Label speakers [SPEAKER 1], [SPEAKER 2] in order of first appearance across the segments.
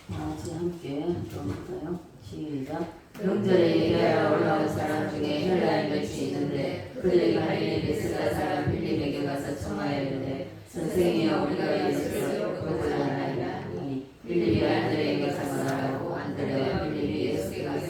[SPEAKER 1] 같이 함께 읽어볼까요? 시작.
[SPEAKER 2] 명절에 유대하러 올라온 사람 중에 헬라인 몇이 있는데 그들이 갈릴리 베스다 사람 빌립에게 가서 청하여 이르되 선생이여 우리가 예수를 보고자 하나이다. 빌립이 안드레에게 가서 말하고 안드레와 빌립이 예수께 가서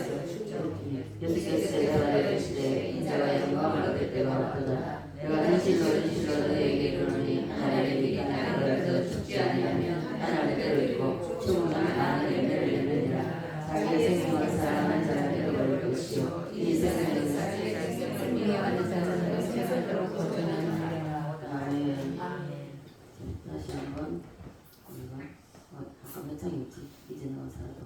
[SPEAKER 2] 예수께서 대답하여 이르시되 인자가 영광을 얻을 때가 왔도다. 내가 진실로 너희에게 이르노니 하나님의 빛이 나를 죽지 아니하면 하나님 때로 있고 죽으면 많은 열매를 내느니라. 자기의 생명을 사랑하는 자는 잃어버릴 것이요 이 생명은 자기의 생명을 하는 자는 세상으로 거두느니라.
[SPEAKER 1] 아멘. 다시 한번 우리가 아까 몇 장이었지? 이제 나와서라도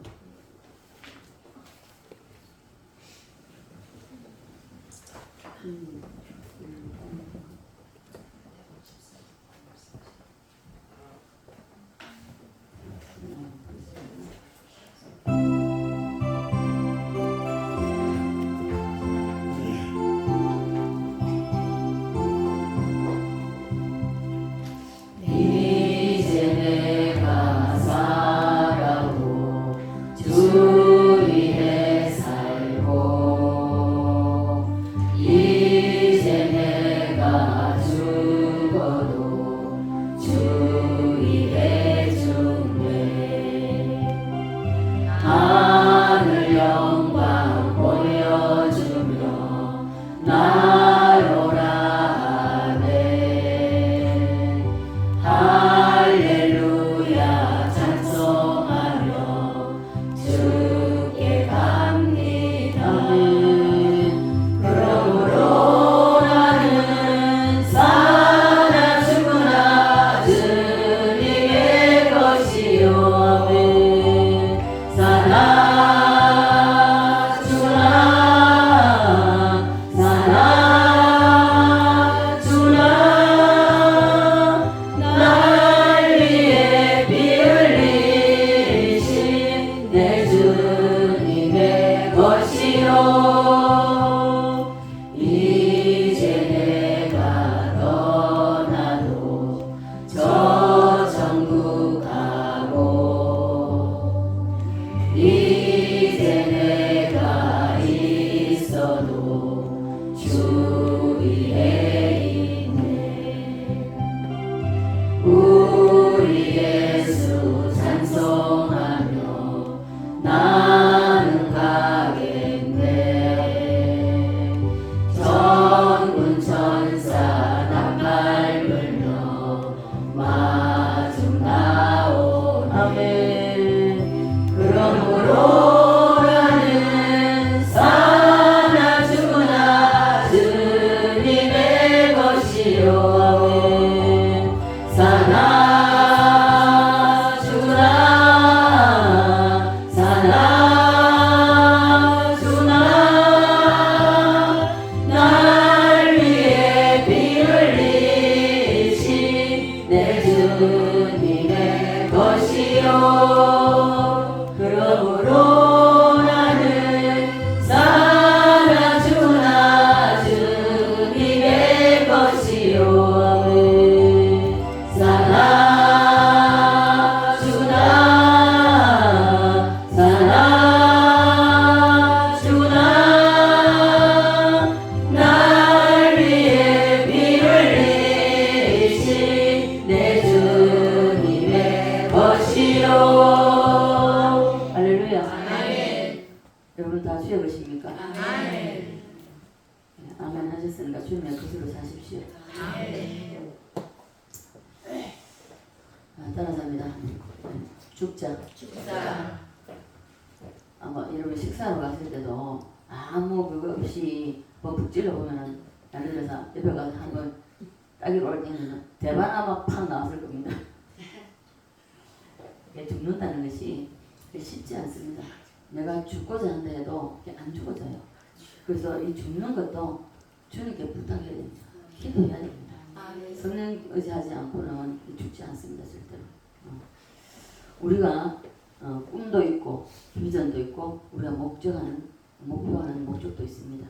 [SPEAKER 2] 이제 내가 살아도 주 위에 살고 이제 내가 죽어도 주 위에 죽네. 하늘 영광 보여주며 나로라 하네. 할렐루야 찬송하며 주께 갑니다. 그러므로 나는 사나 죽으나 주님의 것이요 사나 죽으나 사나 죽으나 날 위해 피 흘리신 내 주님의 것이요 이제 내가 떠나도 저 천국 가고 이제 내가 있어도 주 위에 있네. 우리 예수 찬송하며 나는 가겠네. 전군 천사 낭발 불며 마중 나오네. 그러므로 나는 사나 죽으나 주님의 것이요 사나 죽으나 사나 죽으나 날 위해 피 흘리신 내 주님의 것이요 그러므로 나는 사나 죽으나 주님의 것이요 사나 죽으나 사나 죽으나 날 위해 피 흘리신 내 주님의 것이요.
[SPEAKER 1] 할렐루야.
[SPEAKER 2] 아멘.
[SPEAKER 1] 여러분 다 주여 계십니까?
[SPEAKER 2] 아멘.
[SPEAKER 1] 네, 아멘 하셨으니까 주님의 것으로 사십시오.
[SPEAKER 2] 아멘.
[SPEAKER 1] 따라잡니다. 죽자.
[SPEAKER 2] 죽자.
[SPEAKER 1] 아마 여러분 식사하러 갔을 때도 아무 그거 없이 뭐 북질러 보면은 예를 들어서 옆에 가서 한번 따기로 올 때는 대바나마 팍 나왔을 겁니다. 죽는다는 것이 쉽지 않습니다. 내가 죽고자 한다 해도 안 죽어져요. 그래서 이 죽는 것도 주님께 부탁해야 됩니다. 기도해야 됩니다. 성령 의지하지 않고는 죽지 않습니다. 절대로. 우리가 꿈도 있고 비전도 있고 우리가 목표하는 목적도 있습니다.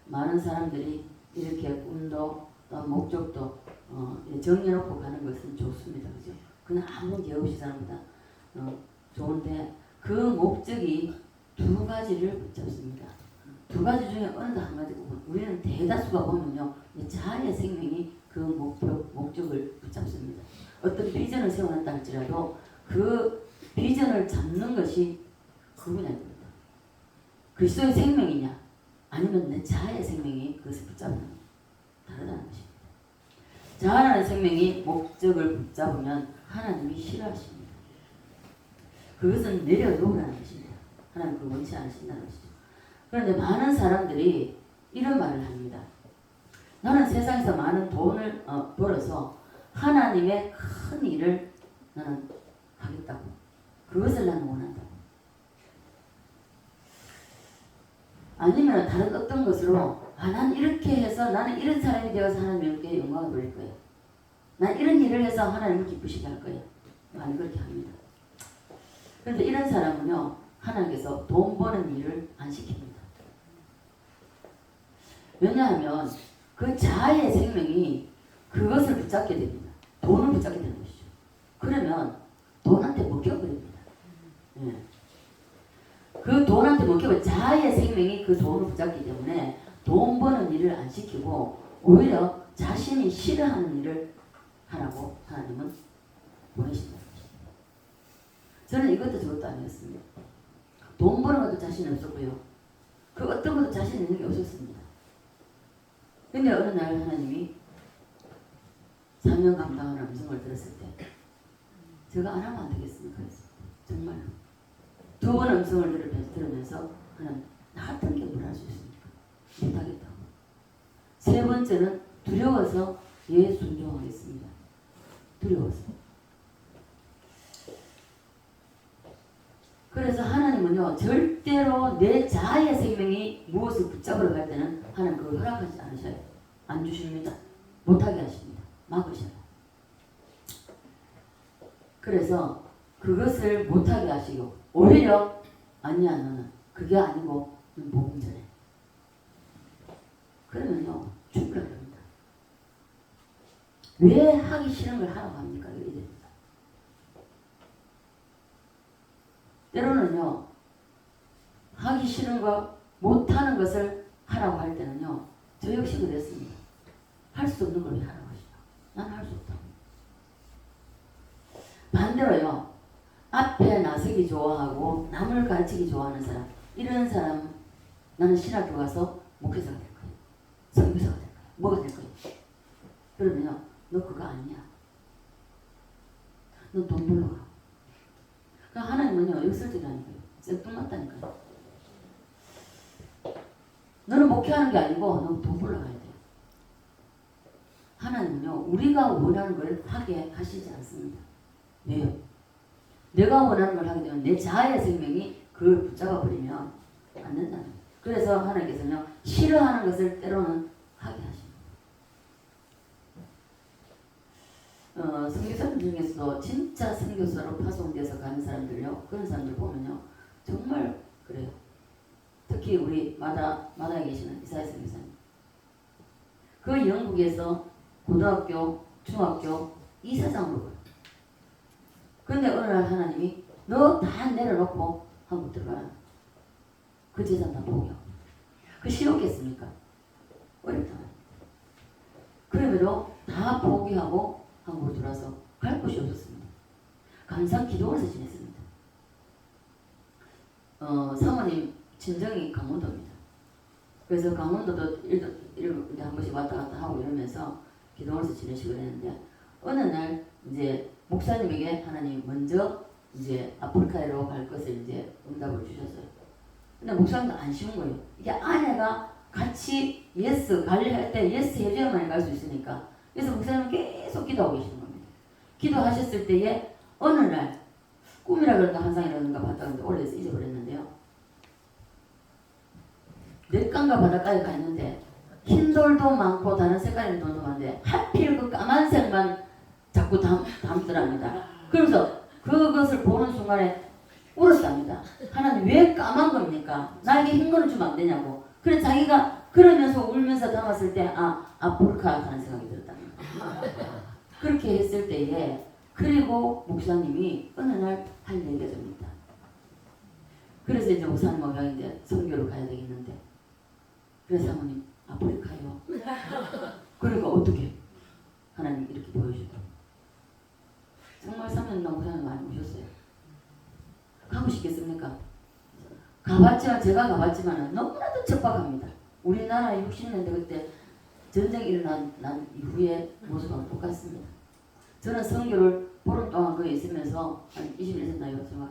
[SPEAKER 1] 많은 사람들이 이렇게 꿈도 또 목적도 정해놓고 가는 것은 좋습니다. 그죠? 그냥 아무 게 없이 삽니다. 좋은데 그 목적이 두 가지를 붙잡습니다. 두 가지 중에 어느 한 가지 보면 우리는 대다수가 보면요 이 자아의 생명이 그 목적을 붙잡습니다. 어떤 비전을 세워놨다 할지라도 그 비전을 잡는 것이 구분해야 됩니다. 그리스도의 생명이냐 아니면 내 자아의 생명이 그것을 붙잡는 다르다는 것입니다. 자아라는 생명이 목적을 붙잡으면 하나님이 싫어하십니다. 그것은 내려놓으라는 것입니다. 하나님 그걸 원치 않으신다는 것이죠. 그런데 많은 사람들이 이런 말을 합니다. 나는 세상에서 많은 돈을 벌어서 하나님의 큰 일을 나는 하겠다고. 그것을 나는 원한다고. 아니면 다른 어떤 것으로 난 이렇게 해서 나는 이런 사람이 되어서 하나님께 영광을 돌릴 거야. 난 이런 일을 해서 하나님을 기쁘시게 할 거야. 많이 그렇게 합니다. 그런데 이런 사람은요 하나님께서 돈 버는 일을 안 시킵니다. 왜냐하면 그 자아의 생명이 그것을 붙잡게 됩니다. 돈을 붙잡게 되는 것이죠. 그러면 돈한테 먹혀버립니다. 예. 그 돈한테 먹혀버려 자아의 생명이 그 돈을 붙잡기 때문에 돈 버는 일을 안 시키고 오히려 자신이 싫어하는 일을 하라고 하나님은 보내신다. 저는 이것도 저것도 아니었습니다. 돈 버는 것도 자신 없었고요. 그 어떤 것도 자신 있는 게 없었습니다. 근데 어느 날 하나님이 사명 감당하는 음성을 들었을 때 제가 안 하면 안 되겠습니까? 정말로. 두 번 음성을 들으면서 하나님 나 같은 게 뭘 할 수 있습니까? 못하겠다고. 세 번째는 두려워서 순종하겠습니다. 두려워서. 그래서 하나님은요 절대로 내 자아의 생명이 무엇을 붙잡으러 갈 때는 하나님 그걸 허락하지 않으셔요. 안 주십니다. 못하게 하십니다. 막으셔요. 그래서 그것을 못하게 하시고 오히려 아니야 너는 그게 아니고 넌 복음 전해. 그러면요 죽으라 그럽니다. 왜 하기 싫은 걸 하라고 합니까? 이래 됩니다. 때로는요 하기 싫은 거 못하는 것을 하라고 할 때는요 저 역시 그랬습니다. 할 수 없는 걸 왜 하라고 하시나? 난 할 수 없다고. 반대로요 앞에 나서기 좋아하고 남을 가르치기 좋아하는 사람 이런 사람 나는 신학교 가서 목회자가 될 거야. 선교사가 될 거야. 뭐가 될 거야. 그러면요 너 그거 아니야. 너 돈 벌러 가. 그러니까 하나님은요 역설적이 아니고요. 생뚱맞다니까요. 너는 목회하는 게 아니고 너 돈 벌러 가야 돼. 하나님은요 우리가 원하는 걸 하게 하시지 않습니다. 왜요? 내가 원하는 걸 하게 되면 내 자아의 생명이 그걸 붙잡아 버리면 안 된다는 거예요. 그래서 하나님께서는요 싫어하는 것을 때로는 하게 하십니다. 선교사들 중에서도 진짜 선교사로 파송돼서 가는 사람들요 그런 사람들 보면요 정말 그래요. 특히 우리 마다에 계시는 이사야 선교사님 그 영국에서 고등학교, 중학교 이사장으로 가요. 근데 어느 날 하나님이 너 다 내려놓고 한국 들어가라. 그 재산 다 포기하고. 그 쉬웠겠습니까? 어렵다. 그럼에도 다 포기하고 한국으로 들어와서 갈 곳이 없었습니다. 항상 기도원에서 지냈습니다. 사모님 친정이 강원도입니다. 그래서 강원도도 일도 한 번씩 왔다 갔다 하고 이러면서 기도원에서 지내시고 그랬는데 어느 날 이제 목사님에게 하나님 먼저 이제 아프리카로 갈 것을 이제 응답을 주셨어요. 근데 목사님도 안 쉬운 거예요. 이게 아내가 같이 예스 갈래 할 때 예스 해줘야만 갈 수 있으니까. 그래서 목사님은 계속 기도하고 계시는 겁니다. 기도하셨을 때에 어느 날 꿈이라 그런가 환상이라든가 봤다는데 오래돼서 잊어버렸는데요. 냇강과 바닷가에 가 있는데 흰 돌도 많고 다른 색깔의 돌도 많은데 하필 그 까만색만 자꾸 담더랍니다. 그래서 그것을 보는 순간에 울었답니다. 하나님 왜 까만 겁니까? 나에게 흰 거는 주면 안 되냐고. 그래서 자기가 그러면서 울면서 담았을 때 아프리카 하는 생각이 들었답니다. 그렇게 했을 때에 그리고 목사님이 어느 날 할 얘기가 줍니다. 그래서 이제 목사님하고 이제 선교를 가야 되겠는데, 그래서 사모님 아프리카요. 그러니까 어떻게 하나님 이렇게 보여주더라고요. 정말 3년 동안 목사님 많이 오셨어요. 가고 싶겠습니까? 가봤지만 제가 가봤지만 너무나도 척박합니다. 우리나라 60년대 그때 전쟁이 일어난 이후의 모습하고 똑같습니다. 저는 선교를 보름 동안 거기 있으면서 한 20일 있었나요? 제가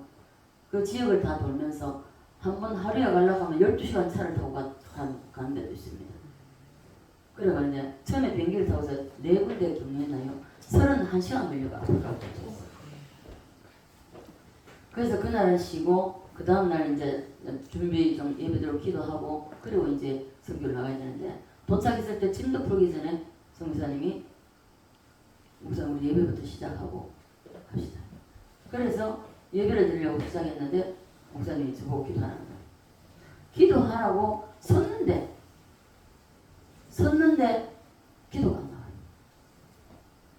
[SPEAKER 1] 그 지역을 다 돌면서 한 번 하루에 가려고 하면 12시간 차를 타고 간 데도 있습니다. 그래가 이제 처음에 비행기를 타고서 4군데 경유했나요? 31시간 걸려가 아프리카로 도착했어요. 그래서 그날은 쉬고 그 다음날 이제 준비 좀 예배대로 기도하고 그리고 이제 선교를 나가야 되는데, 도착했을 때 짐도 풀기 전에 성교사님이 우선 우리 예배부터 시작하고 합시다. 그래서 예배를 드리려고 시작했는데 목사님이 저보고 기도하는 거예요. 기도하라고 섰는데 기도가 안 나와요.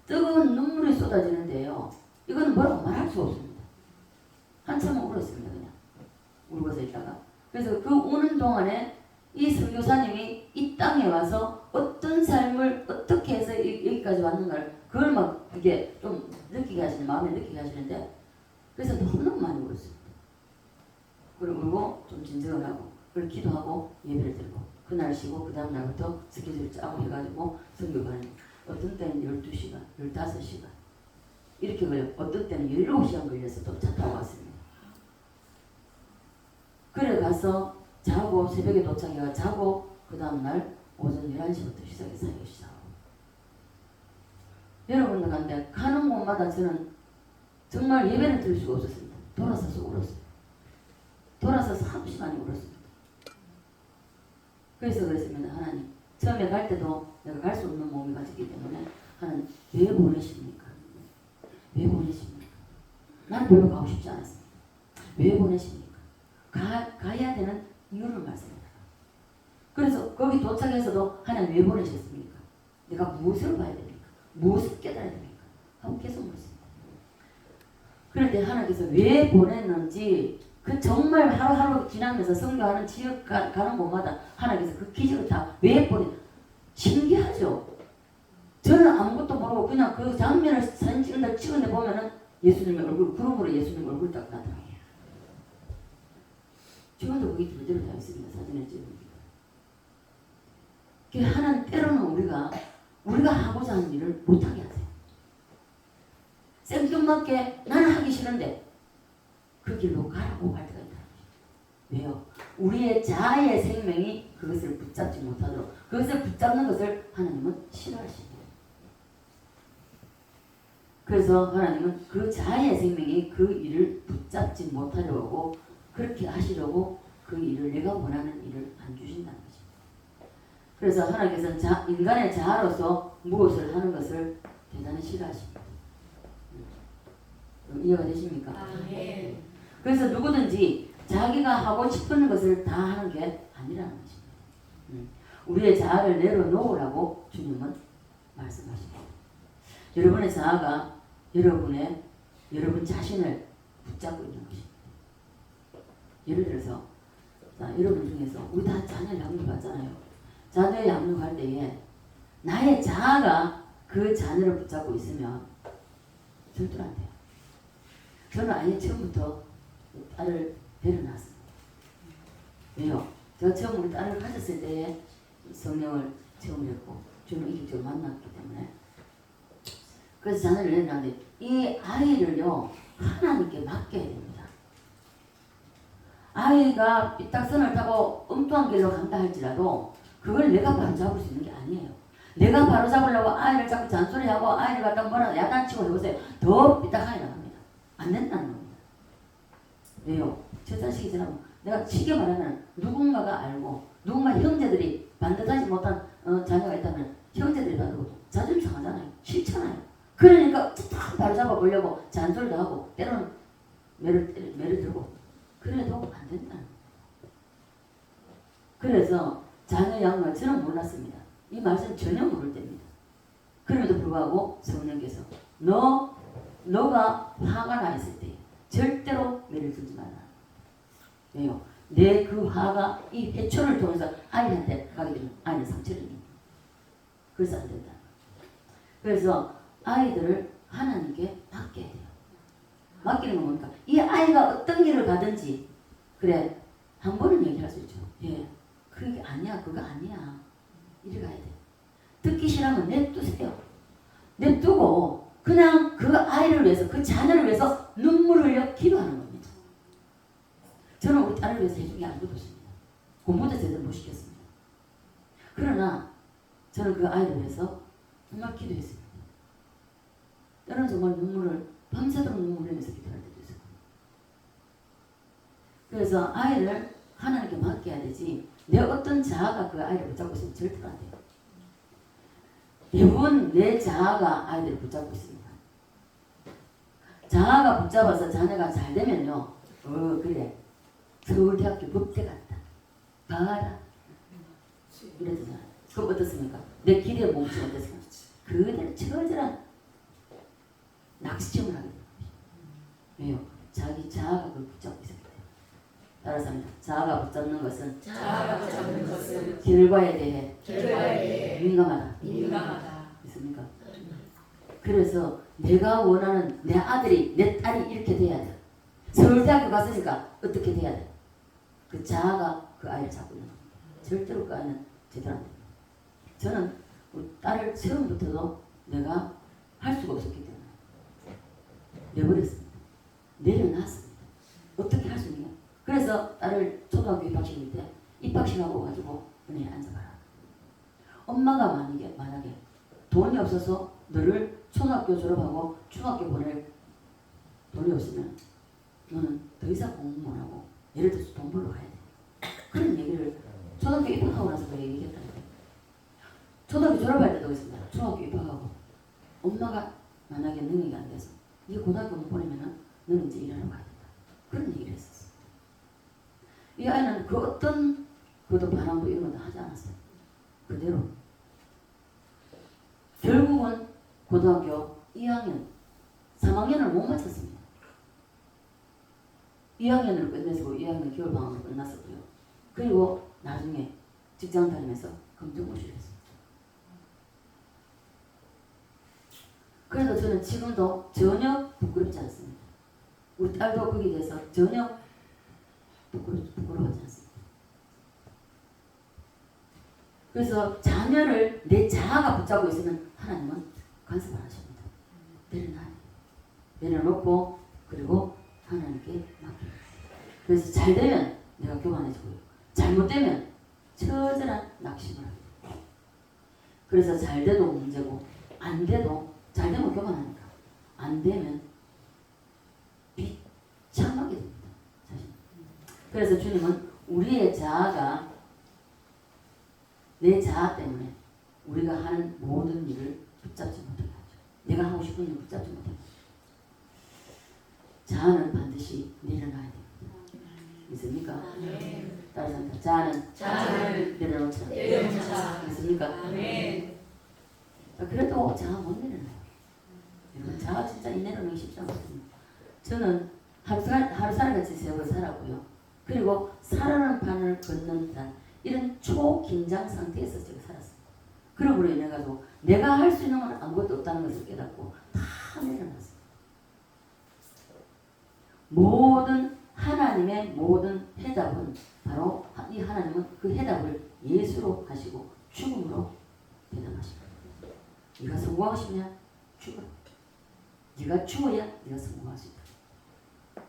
[SPEAKER 1] 뜨거운 눈물이 쏟아지는데요. 이거는 뭐라고 말할 수 없습니다. 한참은 울었습니다. 그냥 울고서 있다가. 그래서 그 우는 동안에 이 선교사님이 이 땅에 와서 어떤 삶을 어떻게 해서 여기까지 왔는가를 그걸 막 이게 좀 느끼게 하시는, 마음에 느끼게 하시는데, 그래서 너무너무 많이 울었습니다. 그리고 좀 진정을 하고 그걸 기도하고 예배를 드리고 그날 쉬고 그 다음 날부터 스케줄을 짜고 해가지고 선교 가는, 어떤 때는 12시간, 15시간 이렇게 걸려, 어떤 때는 17시간 걸려서 또 차 타고 왔습니다. 그래 가서 자고 새벽에 도착해가 자고 그 다음날 오전 11시부터 시작해서 사역을 시작하고, 여러분들 간데 가는 곳마다 저는 정말 예배를 드릴 수가 없었습니다. 돌아서서 울었어요. 돌아서서 30시간이 울었습니다. 그래서 그랬습니다. 하나님, 처음에 갈 때도 내가 갈 수 없는 몸이 가졌기 때문에 하나님 왜 보내십니까? 왜 보내십니까? 나는 별로 가고 싶지 않았습니다. 왜 보내십니까? 가야 되는 이유를 말씀합니다. 그래서 거기 도착해서도 하나님 왜 보내셨습니까? 내가 무엇을 봐야 됩니까? 무엇을 깨달아야 됩니까? 하고 계속 물었습니다. 그런데 하나님께서 왜 보냈는지 그 정말 하루하루 지나면서 선교하는 지역 가는 곳마다 하나님께서 그 기적을 다 왜 신기하죠? 저는 아무것도 모르고 그냥 그 장면을 사진 찍은데 보면은 예수님의 얼굴, 그룹으로 예수님 얼굴 딱 나타나요. 지금도 거기 그대로 다 있습니다. 사진을 찍은 게. 하나님 때로는 우리가 하고자 하는 일을 못하게 하세요. 생뚱맞게 나는 하기 싫은데 그 길로 가라고 할 때가 있다. 왜요? 우리의 자아의 생명이 그것을 붙잡지 못하도록, 그것을 붙잡는 것을 하나님은 싫어하십니다. 그래서 하나님은 그 자아의 생명이 그 일을 붙잡지 못하려고, 그렇게 하시려고 그 일을, 내가 원하는 일을 안 주신다는 것입니다. 그래서 하나님께서는 인간의 자아로서 무엇을 하는 것을 대단히 싫어하십니다. 이해가 되십니까?
[SPEAKER 2] 네.
[SPEAKER 1] 그래서 누구든지 자기가 하고 싶은 것을 다 하는 게 아니라는 것입니다. 우리의 자아를 내려놓으라고 주님은 말씀하십니다. 여러분의 자아가 여러분 자신을 붙잡고 있는 것입니다. 예를 들어서 여러분 중에서 우리 다 자녀 양육하잖아요. 자녀 양육할 때에 나의 자아가 그 자녀를 붙잡고 있으면 절대로 안 돼요. 저는 아예 처음부터 딸을 데려놨습니다. 왜요? 제가 처음 우리 딸을 가졌을 때에 성령을 처음 했고 주는 인격적으로 만났기 때문에, 그래서 자녀를 내놨는데 이 아이를요 하나님께 맡겨야 됩니다. 아이가 삐딱선을 타고 엉뚱한 길로 간다 할지라도 그걸 내가 바로 잡을 수 있는 게 아니에요. 내가 바로 잡으려고 아이를 자꾸 잔소리하고 아이를 갖다 뭐라 야단치고 해보세요. 더 삐딱하게 나갑니다. 안 된다는 겁니다. 왜요? 저 자식이 지나면 내가 쉽게 말하면 누군가가 알고 누군가 형제들이 반듯하지 못한 자녀가 있다면 형제들이 봐도 자존심 상하잖아요. 싫잖아요. 그러니까 딱 바로 잡아보려고 잔소리도 하고 때로는 매를 들고 그래도 안 된다는 거예요. 그래서 자녀 양육을 저는 몰랐습니다. 이 말씀 전혀 모를 때입니다. 그럼에도 불구하고 성령께서 너 너가 화가 나 있을 때 절대로 매를 들지 말라. 왜요? 내 그 화가 이 해초를 통해서 아이한테 가게 되면 아이는 상처를 입는 거예요. 그래서 안 된다. 그래서 아이들을 하나님께 맡겨야 돼요. 맡기는 건 뭡니까? 이 아이가 어떤 길을 가든지 그래 한 번은 얘기할 수 있죠. 예, 그게 아니야, 그거 아니야. 이리 가야 돼. 듣기 싫으면 냅두세요. 냅두고 그냥 그 아이를 위해서, 그 자녀를 위해서 눈물을 흘려 기도하는 겁니다. 저는 우리 딸을 위해서 해준 게 아무것도 없습니다. 공부도 제대로 못 시켰습니다. 그러나 저는 그 아이를 위해서 정말 기도했습니다. 때로는 정말 눈물을 밤새도록 눈물 흘리면서 기도할 때도 있어요. 그래서 아이를 하나님께 맡겨야 되지 내 어떤 자아가 그 아이를 붙잡고 있으면 절대로 안 돼요. 대부분 내 자아가 아이들을 붙잡고 있습니다. 자아가 붙잡아서 자녀가 잘 되면요. 그래. 서울대학교 법대 갔다. 봐라. 이러잖아요. 그럼 어떻습니까? 내 기대에 멈추면 어떻습니까? 그대로 처절한 낚시점을 하게 됩니다. 왜요? 자기 자아가 그걸 붙잡고 있었기 때문에. 따라서 합니다. 자아가 붙잡는 것은 결과에 대해 민감하다. 있습니까? 그래서 내가 원하는 내 아들이, 내 딸이 이렇게 돼야 돼. 서울대학교 갔으니까 어떻게 돼야 돼? 그 자아가 그 아이를 잡고 있는 겁니다. 절대로 그 아이는 제대로 안 됩니다. 저는 우리 딸을 처음부터도 내가 할 수가 없었기 때문에 내버렸습니다. 내려놨습니다. 어떻게 할 수 있냐? 그래서 딸을 초등학교 입학시킬 때 입학시하고 가지고 은혜에 앉아봐라. 엄마가 만약에 돈이 없어서 너를 초등학교 졸업하고 중학교 보낼 돈이 없으면 너는 더 이상 공부 못하고 예를 들어서 돈 벌러 가야 돼. 그런 얘기를 초등학교 입학하고 나서 그 얘기했다는 거예요. 초등학교 졸업할 때도 있습니다. 중학교 입학하고 엄마가 만약에 능력이 안 돼서 네 고등학교 못 보내면은 너는 이제 일하러 가야 된다. 그런 얘기를 했었어요. 이 아이는 그 어떤 그것도 반항도 이런 것도 하지 않았어요. 그대로 결국은 고등학교 2학년, 3학년을 못 마쳤습니다. 2학년을 끝내서 2학년 겨울방학을 끝났었고요. 그리고 나중에 직장 다니면서 검정고시를 했습니다. 그래서 저는 지금도 전혀 부끄럽지 않습니다. 우리 딸도 거기에 대해서 전혀 부끄러워하지 않습니다. 그래서 자녀를 내 자아가 붙잡고 있으면 하나님은 간섭 안 하십니다. 내려놓고 그리고 하나님께 맡깁니다. 그래서 잘 되면 내가 교만해지고요. 잘못되면 처절한 낙심을 합니다. 그래서 잘 돼도 문제고 안 돼도 잘 되면 교만하니까 안 되면 비참하게 됩니다. 사실. 그래서 주님은 우리의 자아가 내 자아 때문에 우리가 하는 모든 일을 붙잡지 못하게 하죠. 내가 하고 싶은 일 붙잡지 못하게 하죠. 자아는 반드시 내려놔야 됩니다. 믿습니까? 따라서 자아는 내려놓자. 믿습니까? 그래도 자아 못 내려놔요. 여러분 자아 진짜 내려놓기 쉽지 않거든요. 저는 하루살이같이 세월을 살았고요. 그리고 살아는 판을 걷는 단 이런 초긴장 상태에서 제가 살았어요. 그러므로 인해 가지고 내가 할 수 있는 건 아무것도 없다는 것을 깨닫고 다 내려놨어요. 모든 하나님의 모든 해답은 바로 이 하나님은 그 해답을 예수로 하시고 죽음으로 대답하십니다. 네가 성공하고 싶냐? 죽어. 네가 죽어야 네가 성공할 수 있다.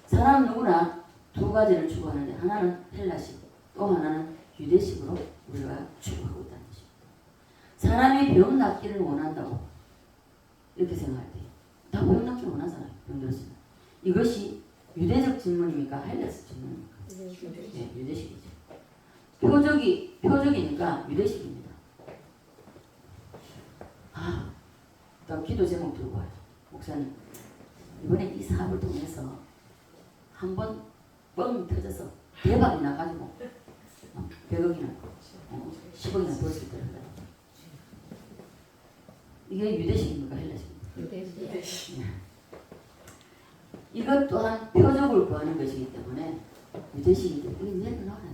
[SPEAKER 1] 사람 누구나 두 가지를 추구하는데 하나는 헬라식 또 하나는 유대식으로 우리가 추구하고 있다는 것입니다. 사람이 병 낫기를 원한다고 이렇게 생각할 때 다 병 낫기를 원하잖아요. 병 들었으면. 이것이 유대적 질문입니까? 헬라식 질문입니까? 네, 유대식이죠. 표적이니까 유대식입니다. 또 기도 제목 들고 와요. 목사님, 이번에 이 사업을 통해서 한번 뻥 터져서 대박이 나가지고 100억이나 10억이나 벌 수 있다. 이게 유대식입니까? 헬라식입니까? 이것 또한 표적을 구하는 것이기 때문에 유대식이 이게 내려놓아요.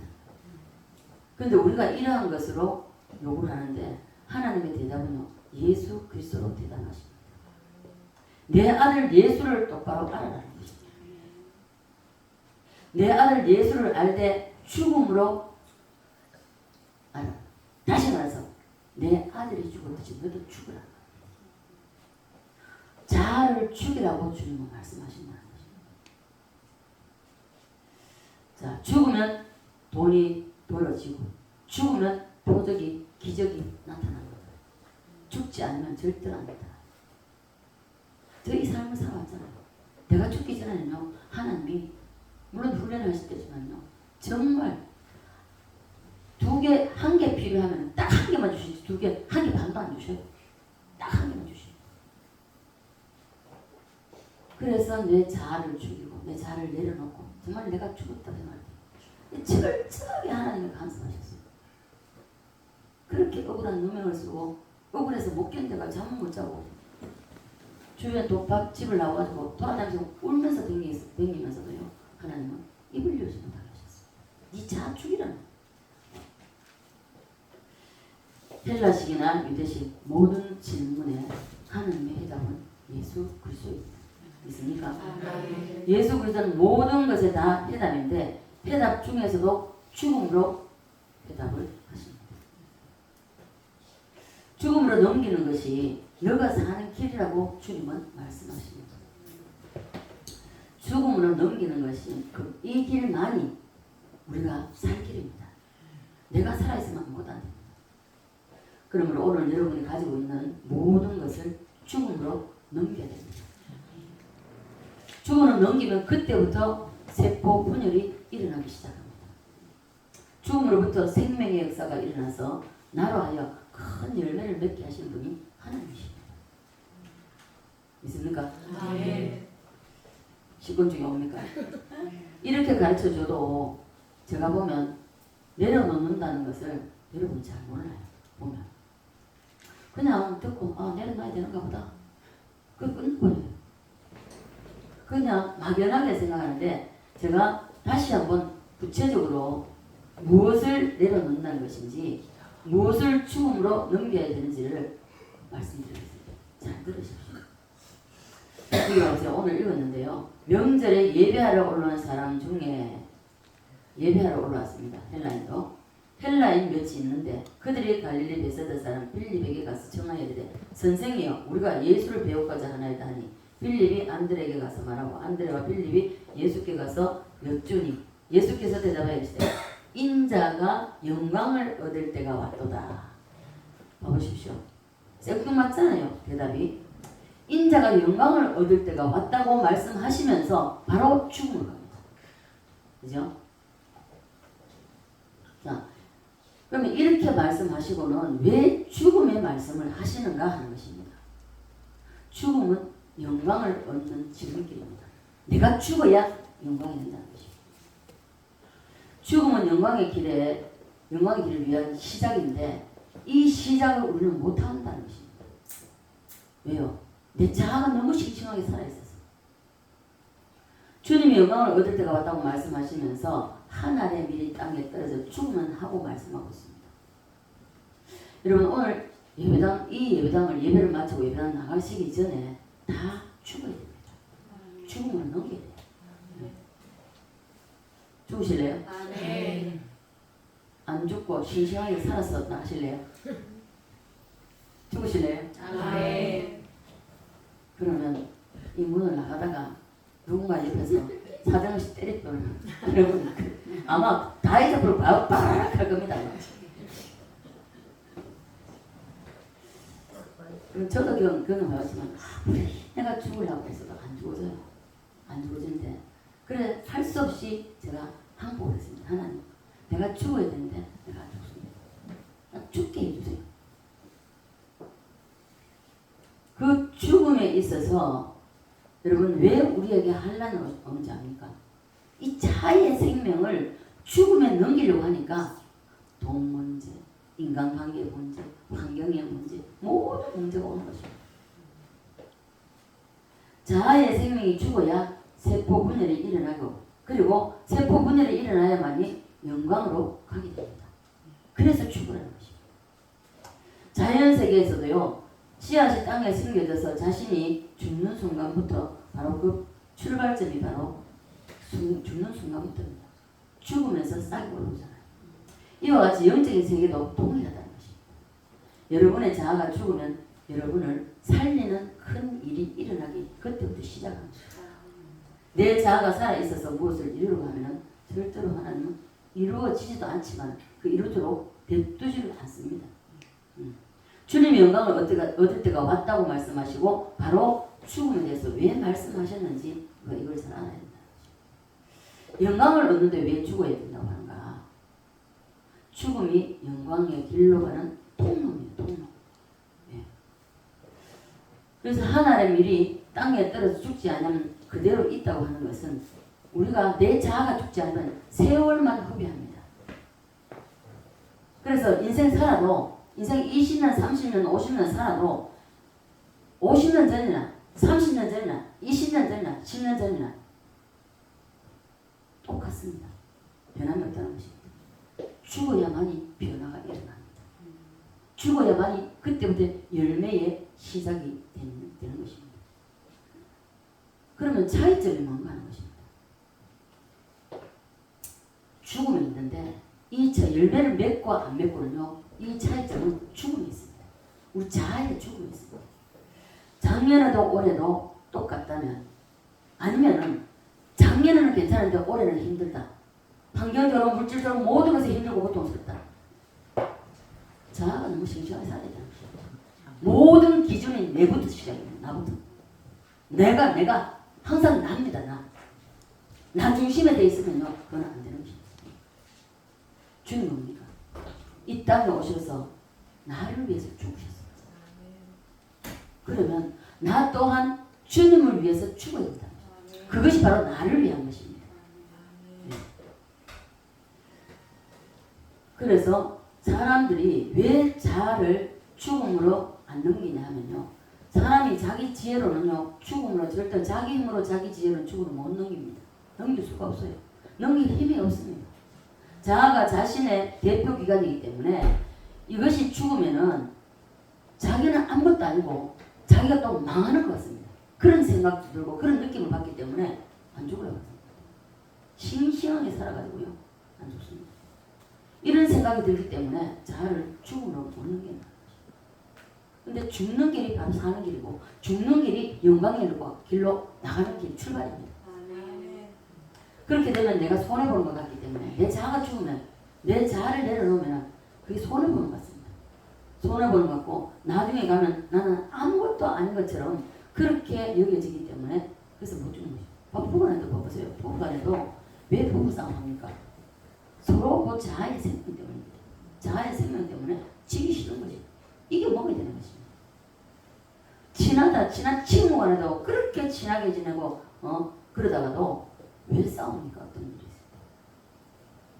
[SPEAKER 1] 그런데 우리가 이러한 것으로 요구를 하는데 하나님의 대답은요. 예수 그리스도로 대답하십니다. 내 아들 예수를 똑바로 알아라는 것입니다. 내 아들 예수를 알되 죽음으로 알아. 다시 말해서 내 아들이 죽었듯이 너도 죽으라. 자아를 죽이라고 주님은 말씀하신다는 것입니다. 자, 죽으면 돈이 벌어지고 죽으면 표적이 기적이 나타납니다. 죽지 않으면 절대로 안 된다. 저 이 삶을 살아왔잖아요. 내가 죽기 전에는요. 하나님이 물론 훈련을 하실 때지만요. 정말 한 개 필요하면 딱 한 개만 주시지 두 개, 한 개 반도 안 주셔요. 딱 한 개만 주셔요. 그래서 내 자아를 죽이고 내 자아를 내려놓고 정말 내가 죽었다 생각해요. 철저하게 하나님을 간섭하셨어요. 그렇게 억울한 누명을 쓰고 억울해서 못 견뎌가 잠을 못 자고 주변 독밥집을 나와가지고 돌아다니면서 울면서 댕기면서도요. 하나님은 입을 열지 못하게 하셨어요. 네 자아 죽이라는. 헬라식이나 유대식 모든 질문에 하나님의 해답은 예수 그리스도입니다. 있습니까? 예수 그리스도는 모든 것에 다 해답인데 해답 중에서도 죽음으로 해답을 하십니다. 죽음으로 넘기는 것이 너가 사는 길이라고 주님은 말씀하십니다. 죽음으로 넘기는 것이 이 길만이 우리가 살 길입니다. 내가 살아있으면 아무것도 안 됩니다. 그러므로 오늘 여러분이 가지고 있는 모든 것을 죽음으로 넘겨야 됩니다. 죽음으로 넘기면 그때부터 세포 분열이 일어나기 시작합니다. 죽음으로부터 생명의 역사가 일어나서 나로 하여 큰 열매를 맺게 하시는 분이 하나님이십니다. 믿습니까?
[SPEAKER 2] 아멘.
[SPEAKER 1] 10권 중에 옵니까? 이렇게 가르쳐줘도 제가 보면 내려놓는다는 것을 여러분 잘 몰라요. 보면 그냥 듣고 내려놔야 되는가 보다. 그게 끝나버려요. 그냥 막연하게 생각하는데 제가 다시 한번 구체적으로 무엇을 내려놓는다는 것인지 무엇을 죽음으로 넘겨야 되는지를 말씀드리겠습니다. 잘 들으십시오. 이거 오늘 읽었는데요. 명절에 예배하러 올라온 사람 중에 예배하러 올라왔습니다. 헬라인 몇이 있는데 그들이 갈릴리 베세다 사람 빌립에게 가서 청하여 이르되 선생이여 우리가 예수를 배우고자 하나이다 하니 빌립이 안드레에게 가서 말하고 안드레와 빌립이 예수께 가서 여쭈니 예수께서 대답하여 이르시되 인자가 영광을 얻을 때가 왔도다. 봐보십시오. 생뚱맞잖아요. 대답이 인자가 영광을 얻을 때가 왔다고 말씀하시면서 바로 죽음을 갑니다. 그죠? 자, 그러면 이렇게 말씀하시고는 왜 죽음의 말씀을 하시는가 하는 것입니다. 죽음은 영광을 얻는 지름길입니다. 내가 죽어야 영광이 된다는 것입니다. 죽음은 영광의 길을 위한 시작인데 이 시작을 우리는 못한다는 것입니다. 왜요? 내 자아가 너무 싱싱하게 살아있어서. 주님이 영광을 얻을 때가 왔다고 말씀하시면서 한 알의 밀이 땅에 떨어져 죽으면 하고 말씀하고 있습니다. 여러분 오늘 예배당을 예배를 마치고 예배당 나가시기 전에 다 죽어야 됩니다. 죽음을 넘겨야 돼요. 죽으실래요?
[SPEAKER 2] 네.
[SPEAKER 1] 안 죽고 싱싱하게 살아서 나가실래요? 죽으실래요?
[SPEAKER 2] 네.
[SPEAKER 1] 그러면 이 문을 나가다가 누군가 옆에서 사정없이 때렸더니 여러분 아마 다이 잡으러 바락 할 겁니다. 저도 경험해봤지만 내가 죽으려고 해서도 안 죽어져요. 안 죽어지는데 그래 할 수 없이 제가 항복을 했습니다. 하나님 내가 죽어야 되는데 내가 안 죽습니다. 나 죽게 해주세요. 그 죽음에 있어서 여러분 왜 우리에게 환난이 오는지 압니까? 이 자의 생명을 죽음에 넘기려고 하니까 돈 문제, 인간관계 문제, 환경의 문제 모든 문제가 오는 것입니다. 자아의 생명이 죽어야 세포 분열이 일어나고 그리고 세포 분열이 일어나야만이 영광으로 가게 됩니다. 그래서 죽으라는 것입니다. 자연 세계에서도요. 씨앗이 땅에 심겨져서 자신이 죽는 순간부터 바로 그 출발점이 바로 죽는 순간부터입니다. 죽으면서 싹이 올라오잖아요. 이와 같이 영적인 세계도 동일하다는 것입니다. 여러분의 자아가 죽으면 여러분을 살리는 큰 일이 일어나기 그때부터 시작합니다. 내 자아가 살아있어서 무엇을 이루려고 하면 절대로 하나님은 이루어지지도 않지만 그 이루도록 대두지를 않습니다. 주님의 영광을 얻을 때가 왔다고 말씀하시고 바로 죽음에 대해서 왜 말씀하셨는지 이걸 잘 알아야 된다. 영광을 얻는데 왜 죽어야 된다고 하는가? 죽음이 영광의 길로 가는 통로입니다. 통로. 예. 그래서 하나의 밀이 땅에 떨어져 죽지 않으면 그대로 있다고 하는 것은 우리가 내 자아가 죽지 않으면 세월만 허비합니다. 그래서 인생 살아도 인생 20년, 30년, 50년 살아도 50년 전이나 30년 전이나 20년 전이나 10년 전이나 똑같습니다. 변함이 없다는 것입니다. 죽어야만이 변화가 일어납니다. 죽어야만이 그때부터 열매의 시작이 되는 것입니다. 그러면 차이점이 뭔가 하는 것입니다. 죽음이 있는데 이 열매를 맺고 안 맺고는요. 이 차이점은 죽음이 있습니다. 우리 자아의 죽음이 있습니다. 작년에도 올해도 똑같다면 아니면은 작년에는 괜찮은데 올해는 힘들다. 환경적으로 물질적으로 모든 것이 힘들고 고통스럽다. 자아가 너무 싱싱하게 살아야 되는 것입니다. 모든 기준이 내부터 시작입니다. 나부터. 내가 항상 납니다. 나 중심에 돼 있으면요. 그건 안 되는 것입니다. 주님 뭡니까? 이 땅에 오셔서 나를 위해서 죽으셨습니다. 그러면 나 또한 주님을 위해서 죽어야 된다. 그것이 바로 나를 위한 것입니다. 네. 그래서 사람들이 왜 자아를 죽음으로 안 넘기냐 하면요. 사람이 자기 지혜로는요. 죽음으로 절대 자기 힘으로 자기 지혜로는 죽음을 못 넘깁니다. 넘길 수가 없어요. 넘길 힘이 없습니다. 자아가 자신의 대표 기관이기 때문에 이것이 죽으면은 자기는 아무것도 아니고 자기가 또 망하는 것 같습니다. 그런 생각도 들고 그런 느낌을 받기 때문에 안 죽어요. 싱싱하게 살아가지고요. 안 죽습니다. 이런 생각이 들기 때문에 자아를 죽음으로 못 넘기는 거예요. 근데 죽는 길이 바로 사는 길이고 죽는 길이 영광의 길로 나가는 길 출발입니다. 그렇게 되면 내가 손해보는 것 같기 때문에 내 자아가 죽으면 내 자아를 내려놓으면 그게 손해보는 것 같습니다. 손해보는 것 같고 나중에 가면 나는 아무것도 아닌 것처럼 그렇게 여겨지기 때문에 그래서 못 죽는 거죠. 부부간에도 봐보세요. 부부간에도 왜 부부싸움 합니까? 서로 그 자아의 생명 때문입니다. 자아의 생명 때문에 지기 싫은 거지. 이게 먹어야 되는 것입니다. 친한 친구 간에도 그렇게 친하게 지내고 그러다가도 왜 싸웁니까? 어떤 일이 있어요?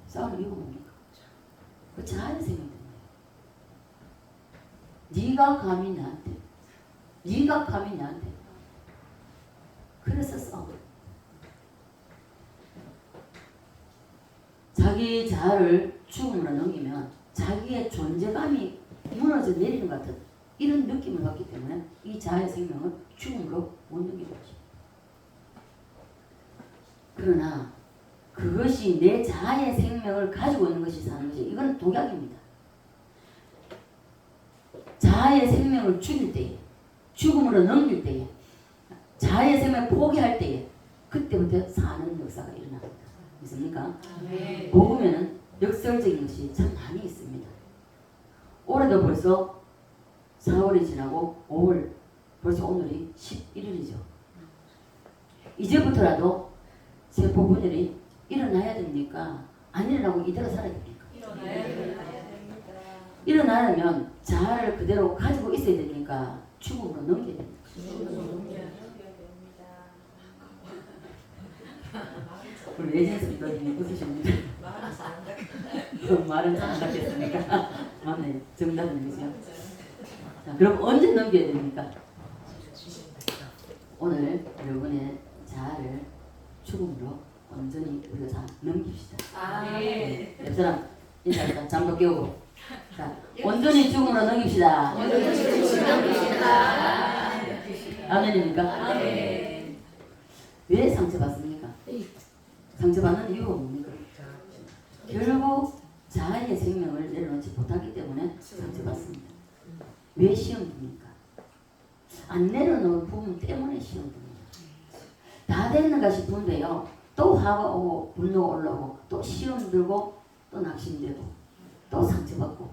[SPEAKER 1] 싸우는 이유가 뭡니까? 그 자아의 생명 때문에. 네가 감히 나한테 그래서 싸워. 자기 자아를 죽음으로 넘기면 자기의 존재감이 무너져 내리는 것 같은 이런 느낌을 받기 때문에 이 자아의 생명을 죽음으로 못 넘기는 것입니다. 그러나 그것이 내 자아의 생명을 가지고 있는 것이 사는 것이 이건 독약입니다. 자아의 생명을 죽일 때에 죽음으로 넘길 때에 자아의 생명을 포기할 때에 그때부터 사는 역사가 일어납니다. 믿습니까?
[SPEAKER 2] 네.
[SPEAKER 1] 복음에는 역설적인 것이 참 많이 있습니다. 올해도 벌써 4월이 지나고 5월 벌써 오늘이 11일이죠. 이제부터라도 세포 분열이 일어나야 됩니까? 안 일어나고 이대로 살아야 됩니까? 일어나려면 자아를 그대로 가지고 있어야 됩니까? 죽음으로 넘겨야 됩니까? 우리 내진수 리더님이 웃으십니다. 말은 잘 안 닦겠습니까? 맞네. 정답은 그죠? 자, 그럼 언제 넘겨야 됩니까? 오늘 여러분의 자아를 죽음으로 온전히 우리가 다 넘깁시다.
[SPEAKER 2] 아멘.
[SPEAKER 1] 옆 사람 인사합니다. 잠도 깨우고. 자, 온전히 죽음으로 넘깁시다. 아멘입니까?
[SPEAKER 2] 아멘.
[SPEAKER 1] 왜 상처받습니까? 상처받는 이유가 뭡니까? 결국 자아의 생명을 내려놓지 못하기 때문에 상처받습니다. 왜 시험 듭니까? 안 내려놓은 부분 때문에 시험 듭니다. 다 됐는가 싶은데요. 또 화가 오고 분노가 올라오고 또 시험 들고 또 낙심되고 또 상처받고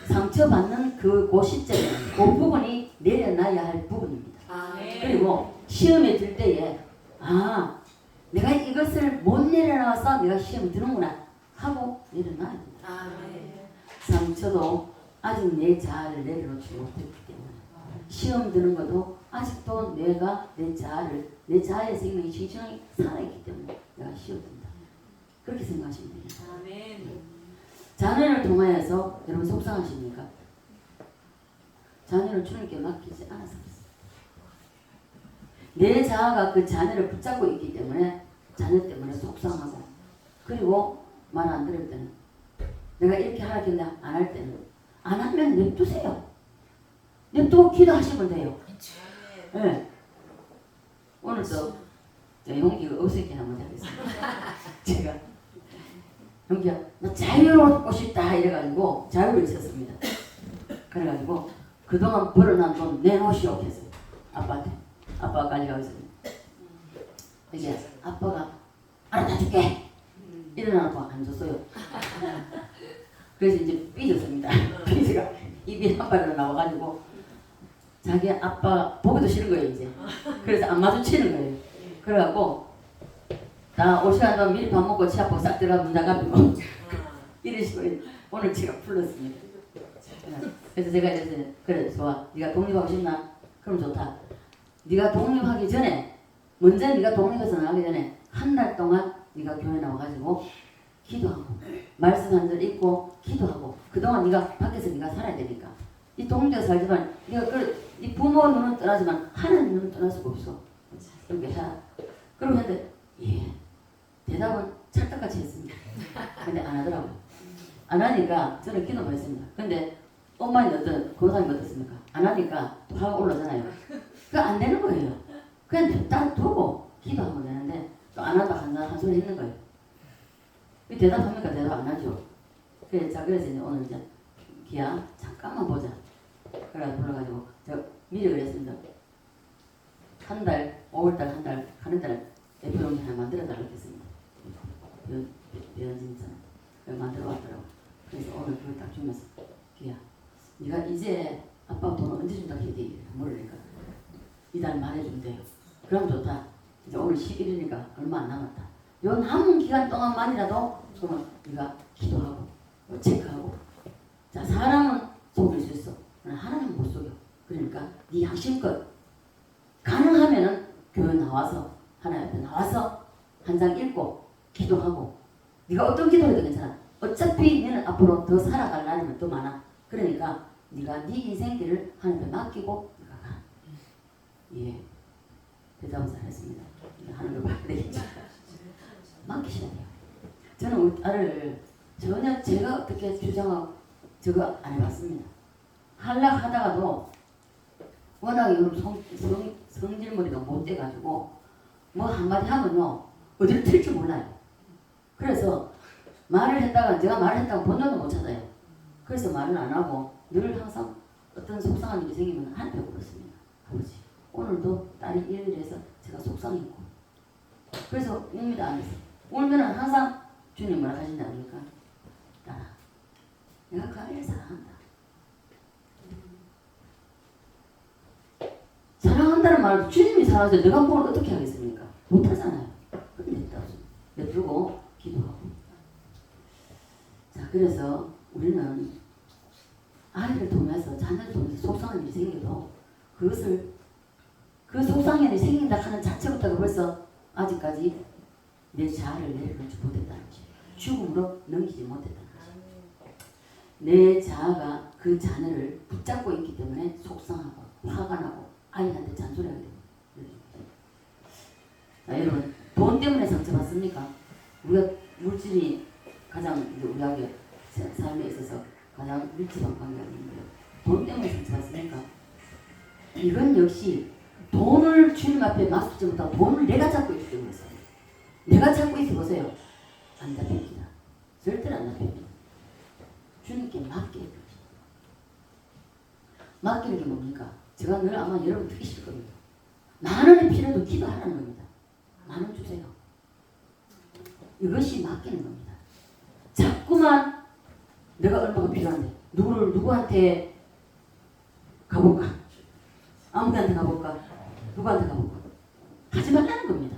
[SPEAKER 1] 상처받는 그 시점에 그 부분이 내려놔야 할 부분입니다.
[SPEAKER 2] 아멘.
[SPEAKER 1] 그리고 시험에 들 때에 아 내가 이것을 못 내려놔서 내가 시험 드는구나 하고 내려놔야 됩니다.
[SPEAKER 2] 아멘.
[SPEAKER 1] 상처도 아직 내 자아를 내려놓지 못했기 때문에 시험 드는 것도 아직도 내가 내 자아의 생명이 신신하게 살아있기 때문에 내가 시험 든다. 그렇게 생각하시면 됩니다.
[SPEAKER 2] 아멘.
[SPEAKER 1] 자녀를 통하여서 여러분 속상하십니까? 자녀를 주님께 맡기지 않아서 내 자아가 그 자녀를 붙잡고 있기 때문에 자녀 때문에 속상하고 그리고 말 안 들을 때는 내가 이렇게 하라 했는데 안 할 때는 안 하면 냅두세요. 냅두고 기도하시면 돼요. 네. 오늘도 용기가 어색해 한번 하겠습니다. 제가 용기야 나 자유롭고 싶다 이래가지고 자유를 있었습니다. 그래가지고 그동안 벌어난 돈 내놓으시오 했어요. 아빠한테. 아빠가 가져가고 있습니다. 이게 아빠가 알아다 줄게 일어나고 안 줬어요. 그래서 이제 삐졌습니다. 삐지가 입이 한 발로 나와가지고 자기 아빠 보기도 싫은 거예요 이제. 그래서 안 마주치는 거예요. 그래갖고 나 5시간 동안 미리 밥 먹고 치아포 싹 들어가 문 닫아가지고 이러시고 오늘 제가 불렀습니다. 그래서 제가 이제 그래 좋아 네가 독립하고 싶나? 그럼 좋다. 네가 독립하기 전에 먼저 네가 독립해서 나가기 전에 한 달 동안 네가 교회 나와가지고 기도하고 말씀 한 절 읽고 기도하고 그동안 네가 밖에서 네가 살아야 되니까 이 독립해서 살지만 네가 네 부모 눈은 떠나지만 하나님 눈은 떠날 수가 없어. 이렇게 해라. 그러고 했는데 예 대답은 찰떡같이 했습니다. 근데 안 하더라고요. 안 하니까 저는 기도만 했습니다. 근데 엄마는 권사님 어떻습니까? 안 하니까 또 화가 올라오잖아요. 그거 안 되는 거예요. 그냥 딱 두고 기도하면 되는데 또 안 한다 한 소리 했는 거예요. 대답합니까? 대답 안 하죠. 그래서 이제 오늘 이제 기야 잠깐만 보자. 그래 불러가지고 제가 미리 그랬습니다. 한 달, 5월달 한 달, 가는 달 대표용지 하나 만들어달라고 했습니다. 변진선 만들어 왔더라고. 그래서 오늘 그걸 딱 주면서 기야 네가 이제 아빠가 돈 언제 준다고 해야 돼? 모르니까 이달 말해 준대요. 그럼 좋다. 이제 오늘 11일이니까 얼마 안 남았다. 요 남은 기간 동안만이라도 그러면 네가 기도하고 체크하고 자 사람은 속일 수 있어. 하나님은 못 속여. 그러니까 네 양심껏 가능하면은 교회 나와서 하나님 앞에 나와서 한 장 읽고 기도하고 네가 어떤 기도를 해도 괜찮아. 어차피 너는 앞으로 더 살아갈 날이면 더 많아. 그러니까 네가 네 인생길을 하나님께 맡기고 네가 가. 예. 대답을 잘했습니다. 하는 걸 봐야 되겠죠. 맡기셔야 돼요. 저는 우리 딸을 전혀 제가 어떻게 주장하고 저거 안 해봤습니다. 하려고 하다가도 워낙 성질머리가 못 돼가지고 뭐 한마디 하면요 어디를 튈줄 몰라요. 그래서 말을 했다가 제가 말을 했다고 본전도 못 찾아요. 그래서 말을 안 하고 늘 항상 어떤 속상한 일이 생기면 한테 울었습니다. 아버지 오늘도 딸이 일을 해서 제가 속상했고 그래서 웁니다 안 했어요. 울면은 항상 주님 뭐라 하신다 그러니까 딸아 내가 그 아이를 사랑한다. 사랑한다는 말을 주님이 사랑하죠. 내가 뭘 어떻게 하겠습니까? 못하잖아요. 근데 냅두고 기도하고 자 그래서 우리는 아이를 통해서 자녀를 통해서 속상한 일이 생겨도 그것을 그 속상한 일이 생긴다 하는 자체부터가 벌써 아직까지 내 자아를 내려놓지 못했다는 거지. 죽음으로 넘기지 못했다는 거지. 내 자아가 그 자녀를 붙잡고 있기 때문에 속상하고 화가 나고 아이한테 잔소리하게 됩니다. 자, 여러분 돈 때문에 상처받습니까? 우리가 물질이 가장 이제 우리에게 삶에 있어서 가장 밀접한 관계가 있는데 돈 때문에 상처받습니까? 이건 역시 돈을 주님 앞에 맞추지 못하고 돈을 내가 잡고 있기 때문에 내가 잡고 있어 보세요. 안 잡힙니다. 절대로 안 잡힙니다. 주님께 맡겨야 됩니다. 맡기는 게 뭡니까? 제가 늘 아마 여러분 듣기 겁니다. 만 원이 필요도 기도하라는 겁니다. 만 원 주세요. 이것이 맡기는 겁니다. 자꾸만 내가 얼마가 필요한데 누구한테 가볼까? 아무한테 가볼까? 누구한테 가볼까? 하지 말라는 겁니다.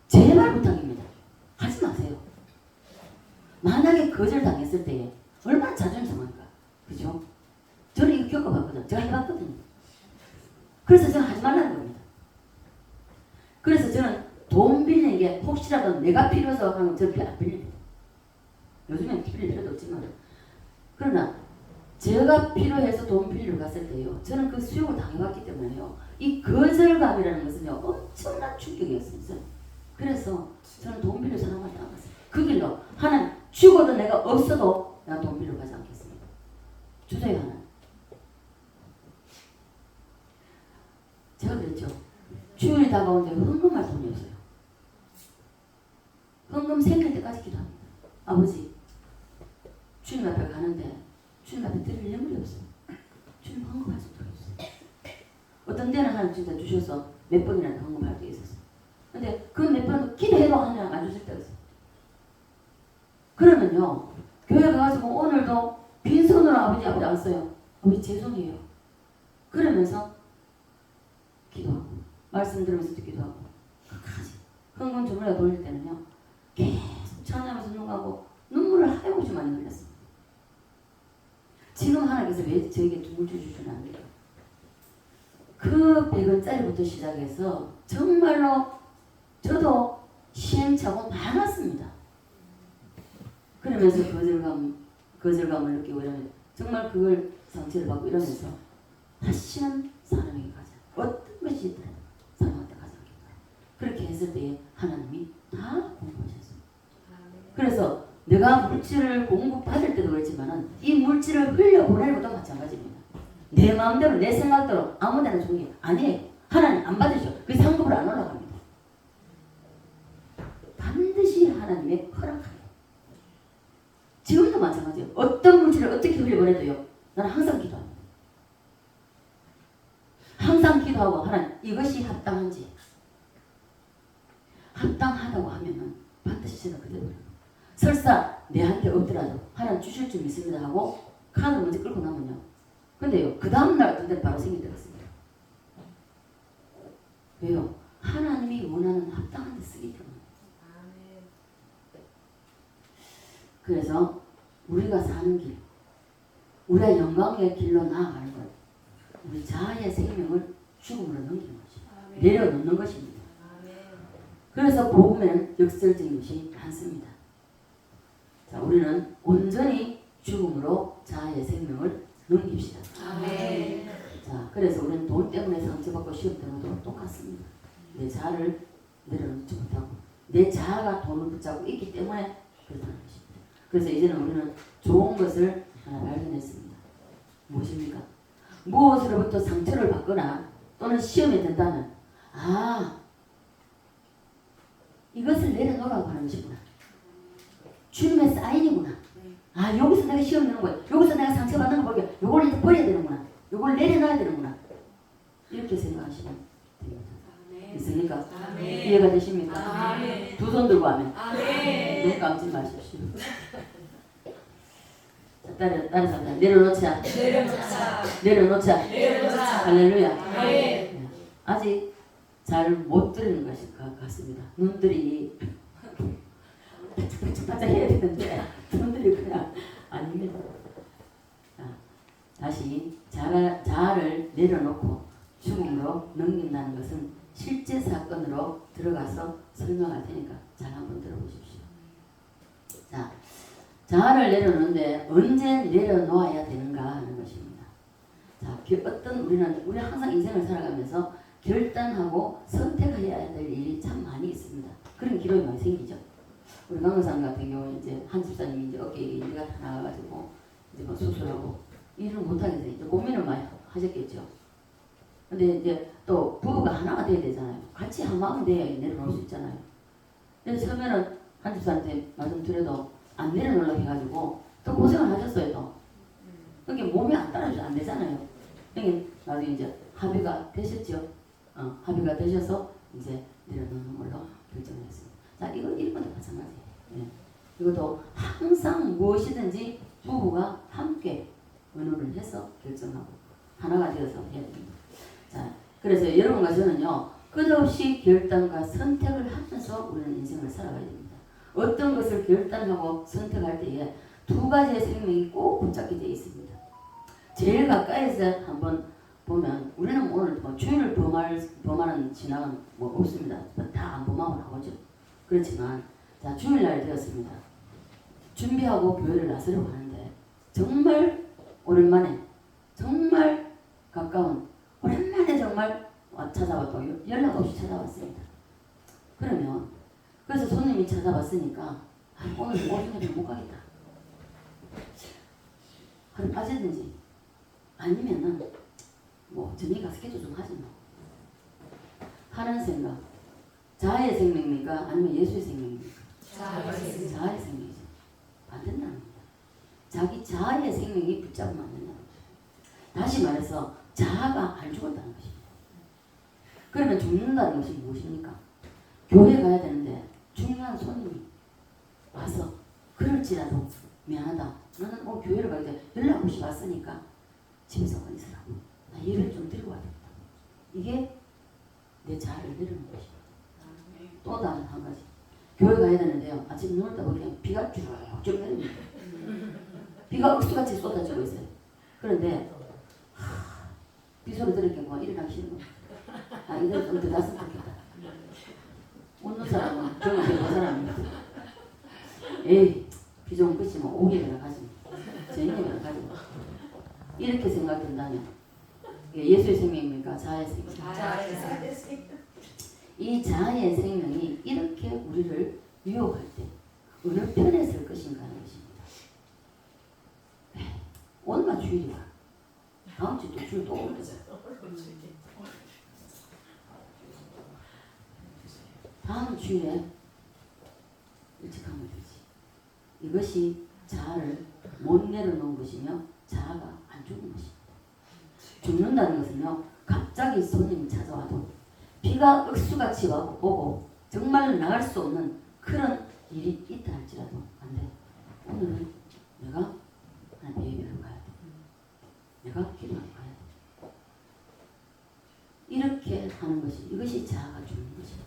[SPEAKER 1] 제발 부탁입니다. 하지 마세요. 만약에 거절당했을 때 얼마나 자존심 상할까? 그죠? 저는 이거 겪어봤거든요. 제가 해봤거든요. 그래서 저는 하지 말라는 겁니다. 그래서 저는 돈 빌리는 게 혹시라도 내가 필요해서 하면 저는 안 빌립니다. 요즘엔 빌릴 필요도 없지만 그러나 제가 필요해서 돈 빌리러 갔을 때요. 저는 그 수용을 당해봤기 때문에요. 이 거절감이라는 것은요. 엄청난 충격이었습니다. 그래서 저는 돈 빌릴 사람한테 안 갔어요. 그 길로 하나님 죽어도 내가 없어도 내가 돈 빌리러 가지 않겠습니다. 주세요 하나님. 제가 그랬죠. 주일이 다가오는데 헌금할 돈이 없어요. 헌금 생길 때까지 기도합니다. 아버지 주님 앞에 가는데 주님 앞에 드릴 예물이 없어요. 주님 헌금할 수도 없어요. 어떤 데는 하나님 진짜 주셔서 몇 번이나 헌금할 때 있었어요. 근데 그 몇 번 기도해도 하나님 안 주실 때가 있어요. 그러면요 교회 가가지고 오늘도 빈손으로 아버지 앞에 왔어요. 아버지 죄송해요. 그러면서 기도하고 말씀 들으면서도 기도하고 끝까지 헌금 주물러 돌릴 때는요 계속 찬양하면서 눈가고 눈물을 하염없이 많이 흘렸습니다. 지금 하나님께서 왜 저에게 돈을 주시면 안 돼요? 그 100원짜리부터 시작해서 정말로 저도 시행착오 많았습니다. 그러면서 거절감을 느끼고 이러면 정말 그걸 상처를 받고 이러면서 다시는 사람에게 가자. 어떤 것이 있든 사람한테 가지 않겠다. 그렇게 했을 때 하나님이 다 공급하셨습니다. 그래서 내가 물질을 공급받을 때도 그렇지만은 이 물질을 흘려보내는 것도 마찬가지입니다. 내 마음대로 내 생각대로 아무데나 주는 게 아니에요. 하나님 안 받으셔. 그 상급으로 안 올라갑니다. 반드시 하나님의 허락하에. 지금도 마찬가지예요. 어떤 물질을 어떻게 흘려보내도요. 나는 항상 기도합니다. 항상 기도하고 하나님 이것이 합당한지 합당하다고 하면은 반드시 저는 그대로 설사 내한테 없더라도 하나님 주실 줄 믿습니다 하고 카드 먼저 끌고 나면요. 근데요 그 다음날 어떤 데는 바로 생길 때가 있습니다. 왜요? 하나님이 원하는 합당한 데 쓰기 때문에. 그래서 우리가 사는 길 우리가 영광의 길로 나아가는 것 우리 자아의 생명을 죽음으로 넘기는 것입니다. 내려놓는 것입니다. 그래서 복음에는 역설적인 것이 많습니다. 자, 우리는 온전히 죽음으로 자아의 생명을 넘깁시다.
[SPEAKER 2] 아멘.
[SPEAKER 1] 자, 그래서 우리는 돈 때문에 상처받고 시험 때문에 똑같습니다. 내 자아를 내려놓지 못하고 내 자아가 돈을 붙잡고 있기 때문에 그렇다는 것입니다. 그래서 이제는 우리는 좋은 것을 하나 발견했습니다. 무엇입니까? 무엇으로부터 상처를 받거나 또는 시험에 든다면 이것을 내려놓으라고 하는 것이구나. 주님의 사인이구나. 여기서 내가 시험 내는 거야. 여기서 내가 상처받는 거 보게. 요걸 이제 버려야 되는구나. 요걸 내려놔야 되는구나. 이렇게 생각하시면 됩니다. 있습니까? 이해가 되십니까? 두 손 들고 하면 눈 감지 마십시오. 다른 사람 내려놓자. 내려놓자. 할렐루야. 네. 아직 잘 못 들리는 것이 같습니다. 눈들이 반짝반짝 해야 되는데 눈들이 그냥 아닙니다. 다시 자아를 내려놓고 죽음으로 넘긴다는 것은 실제 사건으로 들어가서 설명할 테니까 잘 한번 들어보십시오. 자, 자아를 내려놓는데 언제 내려놓아야 되는가 하는 것입니다. 자, 우리는 항상 인생을 살아가면서 결단하고 선택해야 될 일이 참 많이 있습니다. 그런 기록이 많이 생기죠. 우리 강의사님 같은 경우는 이제 한 집사님이 이제 어깨에 인대가 다 나와가지고 이제 뭐 수술하고 일을 못하게 돼서 이제 고민을 많이 하셨겠죠. 근데 이제 또 부부가 하나가 돼야 되잖아요. 같이 한 마음 돼야 내려놓을 수 있잖아요. 그래서 처음에는 한 집사한테 말씀드려도 안 내려놓으려고 해가지고 또 고생을 하셨어요. 또. 그게 몸이 안 따라줘도 안 되잖아요. 그러니까 나중에 이제 합의가 되셨죠. 합의가 되셔서 이제 내려놓는 걸로 결정을 했습니다. 자, 이런 것도 마찬가지예요. 예. 이것도 항상 무엇이든지 부부가 함께 의논을 해서 결정하고 하나가 되어서 해야 됩니다. 자, 그래서 여러분과 저는요, 끝없이 결단과 선택을 하면서 우리는 인생을 살아가야 됩니다. 어떤 것을 결단하고 선택할 때에 두 가지의 생명이 꼭 붙잡게 되어 있습니다. 제일 가까이서 한번 보면 우리는 오늘 뭐 주일을 범하는 신앙은 뭐 없습니다. 다 안 범하고 나오죠. 그렇지만 자, 주일날 되었습니다. 준비하고 교회를 나서려고 하는데 정말 오랜만에 정말 가까운 오랜만에 정말 찾아왔고 연락 없이 찾아왔습니다. 그러면 그래서 손님이 찾아왔으니까 오늘 오전에 못 가겠다. 하루 빠지든지 아니면은 뭐 저녁에 가서 기도 좀 하지 뭐 하는 생각. 자아의 생명입니까? 아니면 예수의 생명입니까? 자아의 생명이죠. 안 된다는 겁니다. 자기 자아의 생명이 붙잡으면 안 된다는 겁니다. 다시 말해서 자아가 안 죽었다는 것입니다. 그러면 죽는다는 것이 무엇입니까? 교회 가야 되는데 중요한 손님이 와서 그럴지라도 미안하다. 나는 교회를 가야 돼. 연락 없이 왔으니까 집에서 있으라고. 나 예배를 좀 드리고 와야 된다. 이게 내 자아를 내려놓는 것입니다. 또 다른 한 가지. 교회 가야 되는데요. 아침 눈을 떠보면 비가 쭉쭉 내립니다. 비가 억수같이 쏟아지고 있어요. 그런데 비 소리 들으니까 뭐 일어나기 싫은 거예요. 이거 좀 들었으면 좋겠다. 웃는 사람은 저는 배운 사람입니다. 에이, 비 좀 그치면 오기나 가지. 저녁이나 가지. 이렇게 생각된다면 예수의 생명입니까? 자아의 생명. 이 자아의 생명이 이렇게 우리를 유혹할 때 어느 편에 설 것인가 하는 것입니다. 오늘만 주일이야. 다음 주도 주일 또 오는 거죠. 다음 주일에 일찍 하면 되지. 이것이 자아를 못 내려놓은 것이며 자아가 안 죽은 것입니다. 죽는다는 것은요, 갑자기 손님이 찾아와도 비가 억수같이 오고 정말 나갈 수 없는 그런 일이 있다 할지라도 안 돼. 오늘은 내가 하나님 예배를 가야 돼. 내가 기도하러 가야 돼. 이렇게 하는 것이 이것이 자아가 죽는 것입니다.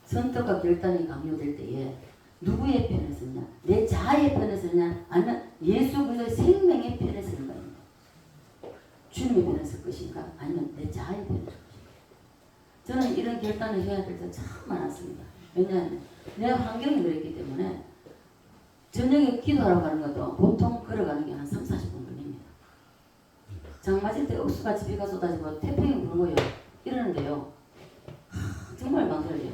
[SPEAKER 1] 선택과 결단이 강요될 때에 누구의 편에 서냐? 내 자아의 편에 서냐? 아니면 예수 그리스도의 생명의 편에 서는 것입니다. 주님의 편에 설 것인가? 아니면 내 자아의 편에 설 것인가? 저는 이런 결단을 해야 될 때 참 많았습니다. 왜냐하면 내 환경이 그랬기 때문에 저녁에 기도하러 가는 것도 보통 걸어가는 게 한 3, 40분 걸립니다. 장 맞을 때 억수같이 비가 쏟아지고 태풍이 불고요. 이러는데요. 정말 망설여요.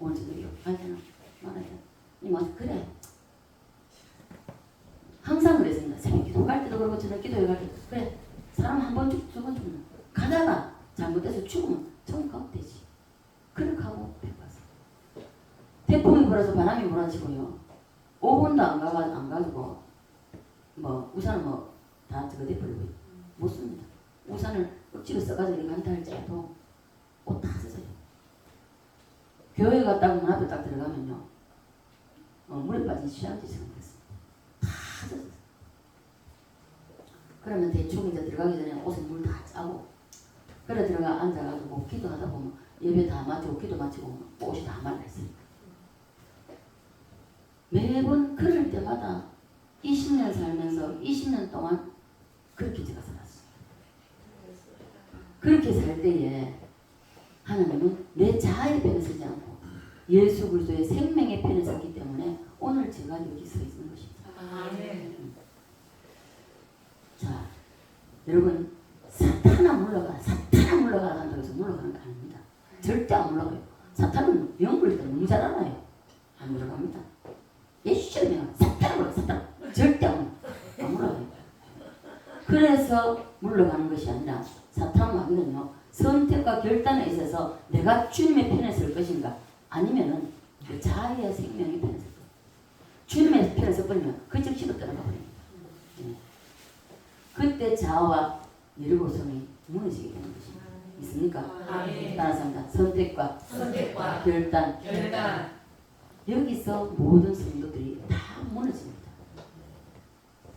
[SPEAKER 1] 오늘 저녁에 가야 되나? 말아야 되나? 이만 그래. 항상 그랬습니다. 새벽 기도 갈 때도 그렇고 저녁 기도회 갈 때도 그래. 사람 한 번 죽, 두 번 죽는. 가다가 잘못해서 죽으면 처음 가면 되지. 그렇게 하고 배웠어. 태풍이 불어서 바람이 몰아치고요. 5분도 안 가지고 뭐 우산은 뭐 다 저거 내버리고 못 씁니다. 우산을 억지로 써가지고 간다 할지라도 옷 다 젖어요. 교회 갔다가 문 앞에 딱 들어가면요. 물에 빠진 시장지처럼 됐습니다. 다 젖었어요. 그러면 대충 이제 들어가기 전에 옷에 물 다 짜고 그래 들어가 앉아가지고 기도하다 보면 예배 다 마치고 기도 마치고 옷이 다 말랐어요. 매번 그럴 때마다 20년 살면서 20년 동안 그렇게 제가 살았어요. 그렇게 살 때에 하나님은 내 자아의 편에 서지 않고 예수 그리스도의 생명의 편에 섰기 때문에 오늘 제가 여기 서 있는 것입니다. 자, 여러분 사탄아 물러가라. 사탄아 물러가라. 절대 안 올라가요. 사탄은 영을 너무 잘 알아요. 안 올라갑니다. 예수처럼 사탄은 올라가. 사탄 절대 안 올라가요. 그래서 물러가는 것이 아니라 사탄 마귀는요, 선택과 결단에 있어서 내가 주님의 편에 설 것인가, 아니면은 그 자아의 생명의 편에 설 것인가. 주님의 편에 서버리면 그 즉시로 떠나가 버립니다. 그때 자아와 여리고성이 무너지게 되는 것입니다. 있습니까? 따라서 합니다. 선택과 결단. 여기서 모든 성도들이 다 무너집니다.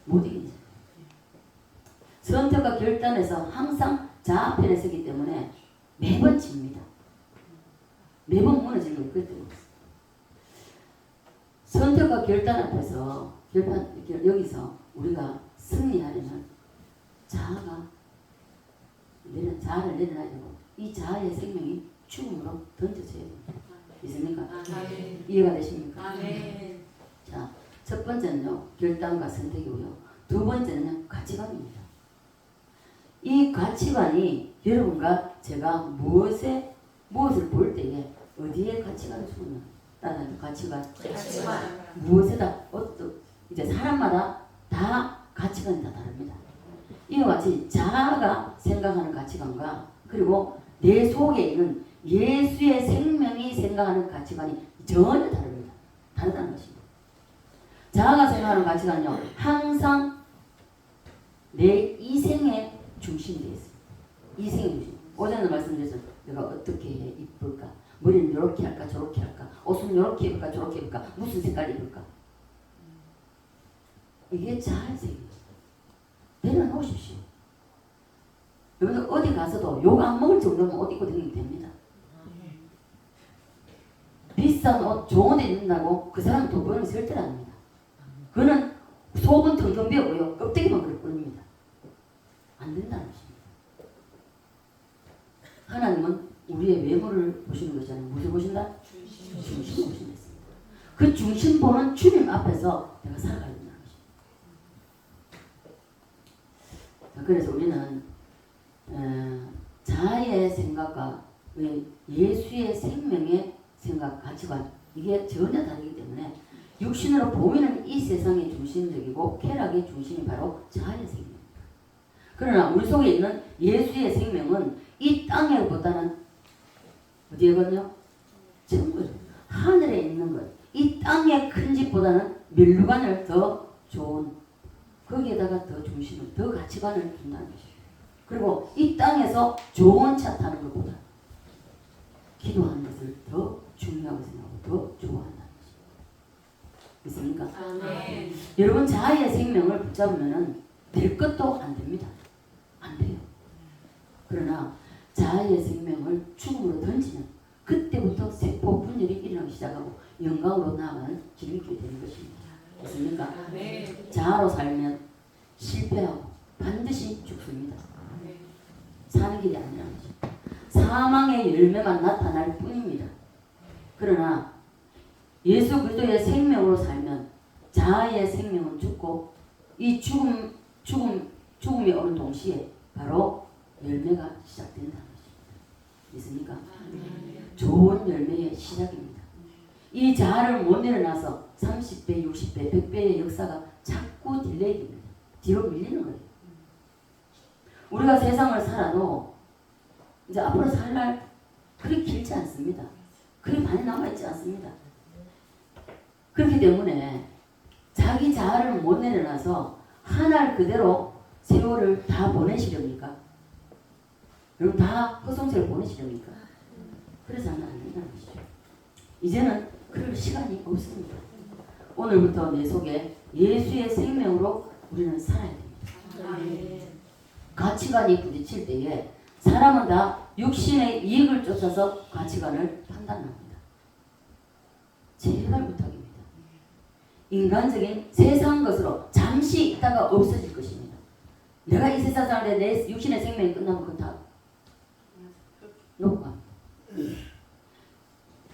[SPEAKER 1] 못 이기죠. 선택과 결단에서 항상 자아 편에 서기 때문에 매번 집니다. 매번 무너지는 게 그것 때문에. 선택과 결단 앞에서 여기서 우리가 승리하려면 자아를 내려놔야 되고, 이 자아의 생명이 죽음으로 던져져야 됩니다. 있습니까? 이해가 되십니까? 자, 첫 번째는요, 결단과 선택이고요. 두 번째는요, 가치관입니다. 이 가치관이 여러분과 제가 무엇을 볼 때에 어디에 가치관을 주느냐. 따라서 가치관. 무엇에다 이제 사람마다 다 가치관이 다 다릅니다. 이와 같이 자아가 생각하는 가치관과 그리고 내 속에 있는 예수의 생명이 생각하는 가치관이 전혀 다릅니다. 다르다는 것입니다. 자아가 생각하는 가치관은요, 항상 내 이생의 중심이 되어 있습니다. 이생의 중심. 어제는 말씀드렸죠. 내가 어떻게 해 이쁠까? 머리는 이렇게 할까 저렇게 할까? 옷은 이렇게 입을까 저렇게 입을까? 무슨 색깔 입을까? 이게 자아의 세계입니다. 내려놓으십시오. 여러분 어디 가서도 욕 안 먹을 정도면 옷 입고 다니면 됩니다. 비싼 옷 좋은 데 입는다고 그 사람 돈 버는 게 절대 아닙니다. 그거는 속은 텅텅 비었고요, 껍데기만 그럴 뿐입니다. 안 된다는 것입니다. 하나님은 우리의 외모를 보시는 것이 아니라 무엇을 보신다? 중심을 보시는 것입니다. 그 중심 보는 주님 앞에서 내가 살아가야 된다는 것입니다. 자, 그래서 우리는 자아의 생각과 예수의 생명의 생각, 가치관, 이게 전혀 다르기 때문에 육신으로 보이는 이 세상의 중심적이고 쾌락의 중심이 바로 자아의 생명입니다. 그러나 우리 속에 있는 예수의 생명은 이 땅에보다는 어디에거든요? 천국, 하늘에 있는 것, 이 땅의 큰 집보다는 멸류관을 더 좋은, 거기에다가 더 중심을, 더 가치관을 둔다는 것이에요. 그리고 이 땅에서 좋은 차 타는 것보다 기도하는 것을 더 중요하게 생각하고 더 좋아한다는 것입니다. 있습니까?
[SPEAKER 2] 아멘.
[SPEAKER 1] 여러분 자아의 생명을 붙잡으면 될 것도 안 됩니다. 안 돼요. 그러나 자아의 생명을 죽음으로 던지면 그때부터 세포 분열이 일어나기 시작하고 영광으로 나아가는 지름길이 되는 것입니다. 있습니까?
[SPEAKER 2] 아멘.
[SPEAKER 1] 자아로 살면 실패하고 반드시 죽습니다. 사는 길이 아니라는 것입니다. 사망의 열매만 나타날 뿐입니다. 그러나 예수 그리스도의 생명으로 살면 자아의 생명은 죽고 이 죽음이 오는 동시에 바로 열매가 시작된다는 것입니다. 있습니까? 좋은 열매의 시작입니다. 이 자아를 못 내려놔서 30배, 60배, 100배의 역사가 자꾸 딜레이 됩니다. 뒤로 밀리는 거예요. 우리가 세상을 살아도 이제 앞으로 살 날 그리 길지 않습니다. 그리 많이 남아있지 않습니다. 그렇기 때문에 자기 자아를 못 내려놔서 한 알 그대로 세월을 다 보내시렵니까? 여러분 다 허송세를 보내시렵니까? 그래서 하면 안 된다는 것이죠. 이제는 그럴 시간이 없습니다. 오늘부터 내 속에 예수의 생명으로 우리는 살아야 됩니다. 가치관이 부딪힐 때에 사람은 다 육신의 이익을 쫓아서 가치관을 판단합니다. 제발 부탁입니다. 인간적인 세상 것으로 잠시 있다가 없어질 것입니다. 내가 이 세상 사는데 내 육신의 생명이 끝나면 그건 다 놓고 갑니다.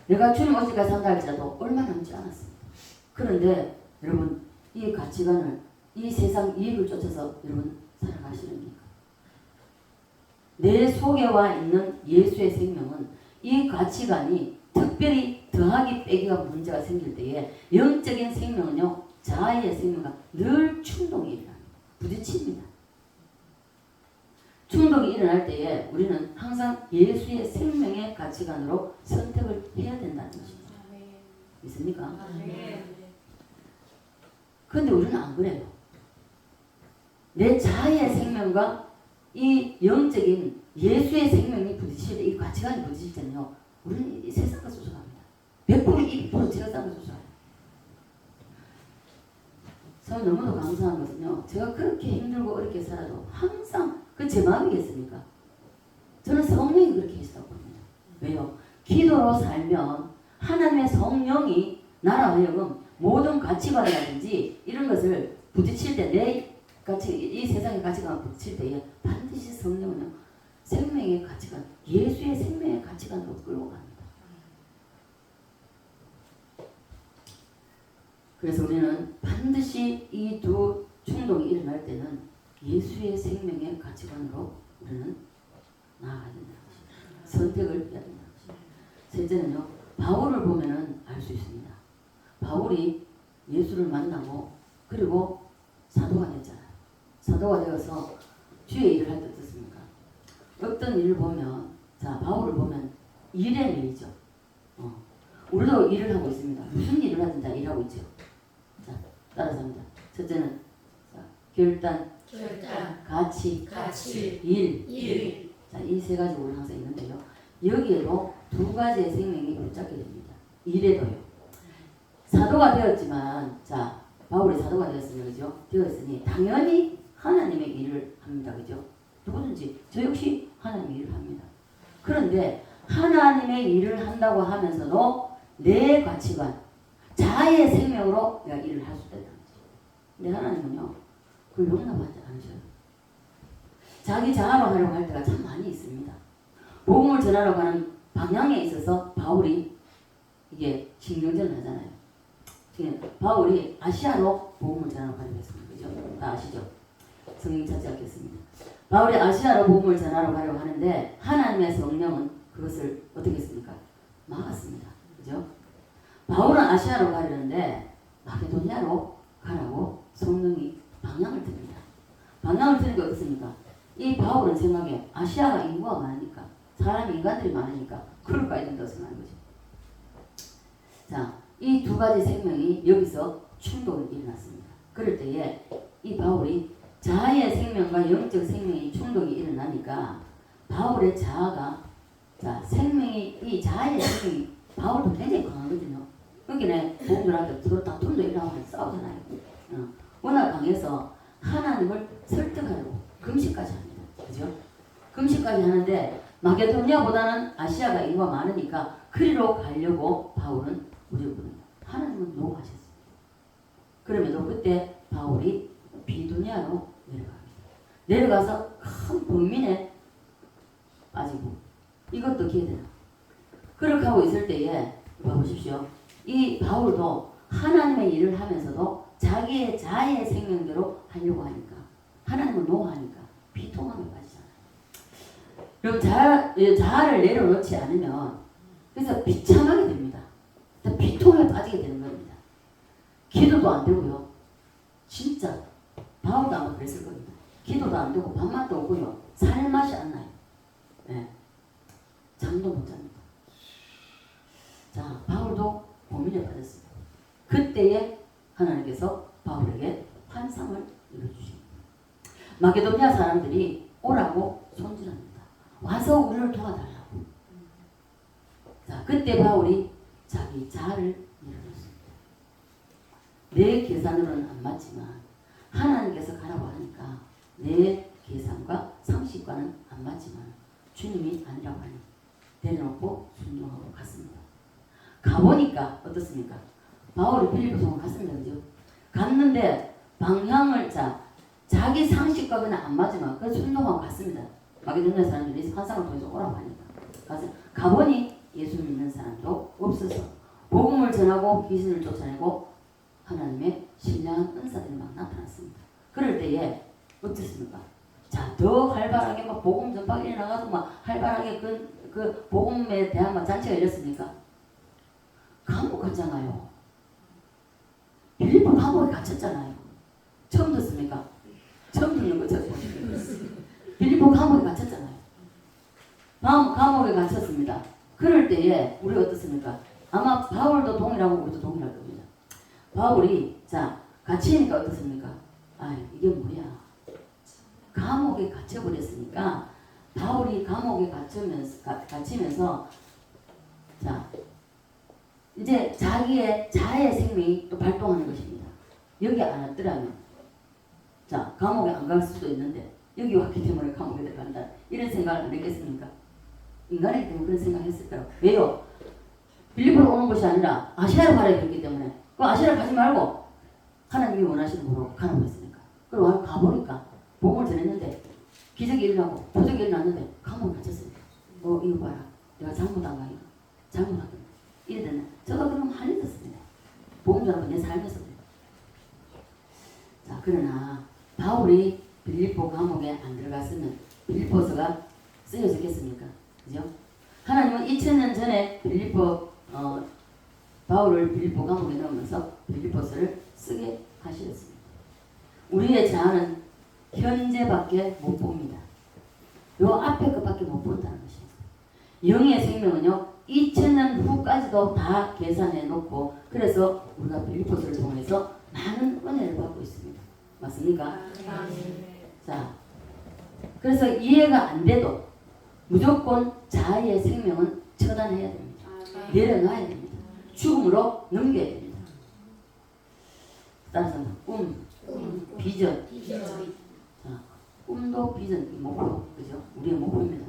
[SPEAKER 1] 내가 주님 어디까지 산다 할지라도 얼마 남지 않았습니다. 그런데 여러분 이 가치관을 이 세상 이익을 쫓아서 여러분 살아가시렵니까? 내 속에 와 있는 예수의 생명은 이 가치관이 특별히 더하기 빼기가 문제가 생길 때에 영적인 생명은요, 자아의 생명과 늘 충동이 일어납니다. 부딪힙니다. 충동이 일어날 때에 우리는 항상 예수의 생명의 가치관으로 선택을 해야 된다는 것입니다. 믿습니까? 그런데 우리는 안 그래요. 내 자아의 생명과 이 영적인 예수의 생명이 부딪힐 때, 이 가치관이 부딪힐 때는요, 우리는 이 세상과 쫓아갑니다. 100% 200% 세상과 쫓아가요. 저는 너무도 감사한 것은요, 제가 그렇게 힘들고 어렵게 살아도 항상 그 제 마음이겠습니까? 저는 성령이 그렇게 해주다고 봅니다. 왜요? 기도로 살면 하나님의 성령이 나라 하여금 모든 가치관이라든지 이런 것을 부딪힐 때, 내 가치, 이 세상의 가치관을 부딪힐 때에 반드시 성령은요, 생명의 가치관, 예수의 생명의 가치관으로 끌고 갑니다. 그래서 우리는 반드시 이 두 충동이 일어날 때는 예수의 생명의 가치관으로 우리는 나아가야 된다는 것입니다. 선택을 해야 된다는 것입니다. 셋째는요, 바울을 보면은 알 수 있습니다. 바울이 예수를 만나고 그리고 사도가 됐잖아요. 사도가 되어서 주의 일을 할 때 어떻습니까? 어떤 일을 보면, 자, 바울을 보면 일의 일이죠. 우리도 일을 하고 있습니다. 무슨 일을 하든 다 일하고 있죠. 자, 따라서 합니다. 첫째는 자, 결단, 가치, 일. 자, 이 세 가지 우리 항상 있는데요. 여기에도 두 가지의 생명이 붙잡게 됩니다. 일에도요. 사도가 되었지만, 자, 바울이 사도가 되었으니, 그죠? 되었으니, 당연히 하나님의 일을 합니다. 그죠? 누구든지, 저 역시 하나님의 일을 합니다. 그런데, 하나님의 일을 한다고 하면서도 내 가치관, 자아의 생명으로 내가 일을 할 수 있다는 거죠. 근데 하나님은요, 그걸 용납하지 않으셔요. 자기 자아로 하려고 할 때가 참 많이 있습니다. 복음을 전하러 가는 방향에 있어서 바울이 이게 신경전을 하잖아요. 바울이 아시아로 복음을 전하러 가려고 했습니다. 그죠? 다 아시죠? 성경 찾지 않겠습니다. 바울이 아시아로 복음을 전하러 가려고 하는데 하나님의 성령은 그것을 어떻게 했습니까? 막았습니다. 그죠? 바울은 아시아로 가려는데 마게도니아로 가라고 성령이 방향을 듭니다. 방향을 트는 게 어떻습니까? 이 바울은 생각에 아시아가 인구가 많으니까, 사람이 인간들이 많으니까 그럴 가야 된다고 생각하는 거죠. 자, 이 두 가지 생명이 여기서 충돌이 일어났습니다. 그럴 때에 이 바울이 자아의 생명과 영적 생명이 충돌이 일어나니까 바울의 자아가, 자, 생명이, 이 자아의 생명이 바울도 굉장히 강하거든요. 그러니까 복음들한테 들었다 돈도 일하고 싸우잖아요. 워낙 강해서 하나님을 설득하려고 금식까지 합니다. 그죠? 금식까지 하는데 마게도니아보다는 아시아가 인구가 많으니까 그리로 가려고 바울은 무릎을 꿇는다. 하나님은 노하셨습니다. 그러면서 그때 바울이 비두니아로 내려갑니다. 내려가서 큰 범민에 빠지고, 이것도 기회되나. 그렇게 하고 있을 때에 봐보십시오. 이 바울도 하나님의 일을 하면서도 자기의 자아의 생명대로 하려고 하니까, 하나님을 노하니까 비통함에 빠지잖아요. 그럼 자아를 내려놓지 않으면 그래서 비참하게 됩니다. 비통에 빠지게 되는 겁니다. 기도도 안 되고요. 진짜 바울도 아마 그랬을 겁니다. 기도도 안 되고 밥맛도 없고요. 살 맛이 안 나요. 네. 잠도 못 잡니다. 자, 바울도 고민에 빠졌습니다. 그때에 하나님께서 바울에게 환상을 이루어주십니다. 마게도니아 사람들이 오라고 손질합니다. 와서 우리를 도와달라고. 자, 그때 바울이 자기 자아를 내려놓습니다. 내 계산으로는 안 맞지만 하나님께서 가라고 하니까 내 계산과 상식과는 안 맞지만 주님이 아니라고 하니 내려놓고 순종하고 갔습니다. 가보니까 어떻습니까? 바울이 빌립보성을 갔습니다. 그죠? 갔는데 방향을, 자기 상식과 그냥 안 맞으면 그 순종하고 갔습니다. 마게도니아 사람들이 환상을 통해서 오라고 하니까 가보니 예수 믿는 사람도 없어서 복음을 전하고 귀신을 쫓아내고 하나님의 신령한 은사들이 막 나타났습니다. 그럴 때에 어떻습니까? 자, 더 활발하게 막 복음 전파가 일어나가지고 막 활발하게 그 그 복음에 대한 막 잔치가 열렸습니까? 감옥 갔잖아요. 빌립보 감옥에 갇혔잖아요. 처음 듣습니까? 처음 듣는 거죠. 빌립보 감옥에 갇혔잖아요. 감옥에 갇혔습니다. 그럴 때에 우리 어떻습니까? 아마 바울도 동일하고 우리도 동일할 겁니다. 바울이 자 갇히니까 어떻습니까? 아 이게 뭐야? 감옥에 갇혀버렸으니까 바울이 감옥에 갇히면서 자 이제 자기의 자의 생명이 또 발동하는 것입니다. 여기 안 왔더라면 자 감옥에 안 갈 수도 있는데 여기 왔기 때문에 감옥에 들어간다 이런 생각을 안 했겠습니까? 인간이기 때문에 그런 생각을 했을 거라고. 왜요? 빌립보로 오는 것이 아니라 아시아로 가야 되기 때문에 그 아시아로 가지 말고 하나님이 원하시는 곳으로 가는 거였으니까. 그리고 가보니까 복음을 전했는데 기적이 일어나고 표적이 일어났는데 감옥에 갇혔습니다. 이거 봐라. 내가 잘못한 거 아니야? 잘못한 거. 이랬더니 저도 그러면 한이 떴습니다. 복음 전하고 내 삶에서. 자 그러나 바울이 빌립보 감옥에 안 들어갔으면 빌립보서가 쓰여졌겠습니까? 그죠? 하나님은 2000년 전에 바울을 빌립보 감옥에 넣으면서 빌립보서를 쓰게 하셨습니다. 우리의 자아는 현재밖에 못 봅니다. 요 앞에 것밖에 못 본다는 것입니다. 영의 생명은요 2000년 후까지도 다 계산해 놓고 그래서 우리가 빌립보서를 통해서 많은 은혜를 받고 있습니다. 맞습니까? 자, 그래서 이해가 안 돼도 무조건 자아의 생명은 처단해야 됩니다. 내려놔야 됩니다. 죽음으로 넘겨야 됩니다. 따라서 비전. 자, 꿈도 비전, 목표, 그죠? 우리의 목표입니다.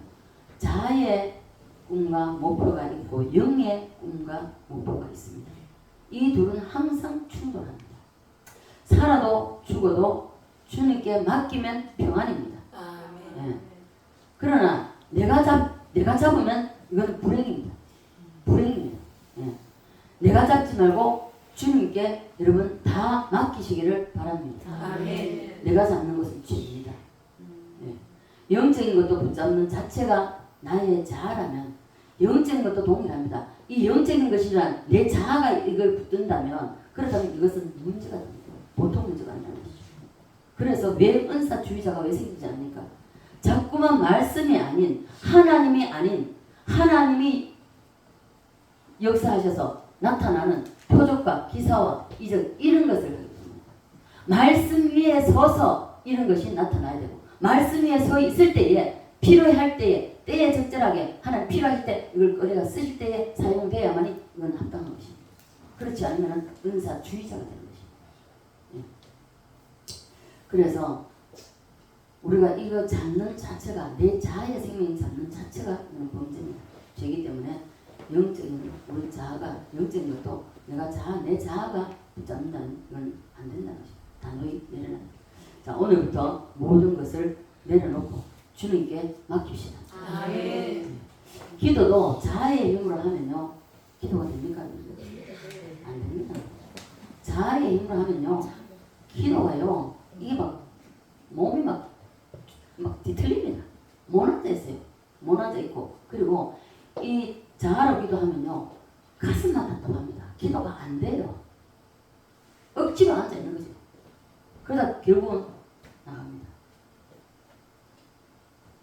[SPEAKER 1] 자아의 꿈과 목표가 있고 영의 꿈과 목표가 있습니다. 이 둘은 항상 충돌합니다. 살아도 죽어도 주님께 맡기면 평안입니다. 네. 그러나 내가 잡으면 이건 불행입니다. 불행입니다. 네. 내가 잡지 말고 주님께 여러분 다 맡기시기를 바랍니다.
[SPEAKER 2] 아멘.
[SPEAKER 1] 내가 잡는 것은 죄입니다. 네. 영적인 것도 붙잡는 자체가 나의 자아라면 영적인 것도 동일합니다. 이 영적인 것이란 내 자아가 이걸 붙든다면 그렇다면 이것은 문제가 됩니다. 보통 문제가 아니라는 것이죠. 그래서 왜 은사주의자가 왜 생기지 않습니까? 자꾸만 말씀이 아닌 하나님이 역사하셔서 나타나는 표적과 기사와 이적 이런 것을 하기 때문에 말씀 위에 서서 이런 것이 나타나야 되고 말씀 위에 서 있을 때에 필요할 때에 적절하게 하나님 필요할 때 이걸 우리가 쓰실 때에 사용돼야만이 이건 합당한 것입니다. 그렇지 않으면 은사주의자가 되는 것입니다. 예. 그래서 우리가 이거 잡는 자체가 내 자아의 생명이 잡는 자체가 범죄입니다. 죄이기 때문에 영적인 우리 자아가 영적인 것도 내 자아가 붙잡는다는 건 안 된다는 것입니다. 단호히 내려놔. 자 오늘부터 모든 것을 내려놓고 주님께 맡깁시다.
[SPEAKER 2] 아멘.
[SPEAKER 1] 기도도 자아의 힘으로 하면요 기도가 됩니까? 안 됩니다. 자아의 힘으로 하면요 기도가요 이게 막 몸이 막 뒤틀립니다. 못 앉아 있어요. 못 앉아 있고 그리고 이 자아로 기도하면요 가슴만 답답합니다. 기도가 안 돼요. 억지로 앉아 있는 거죠. 그러다 결국은 나갑니다.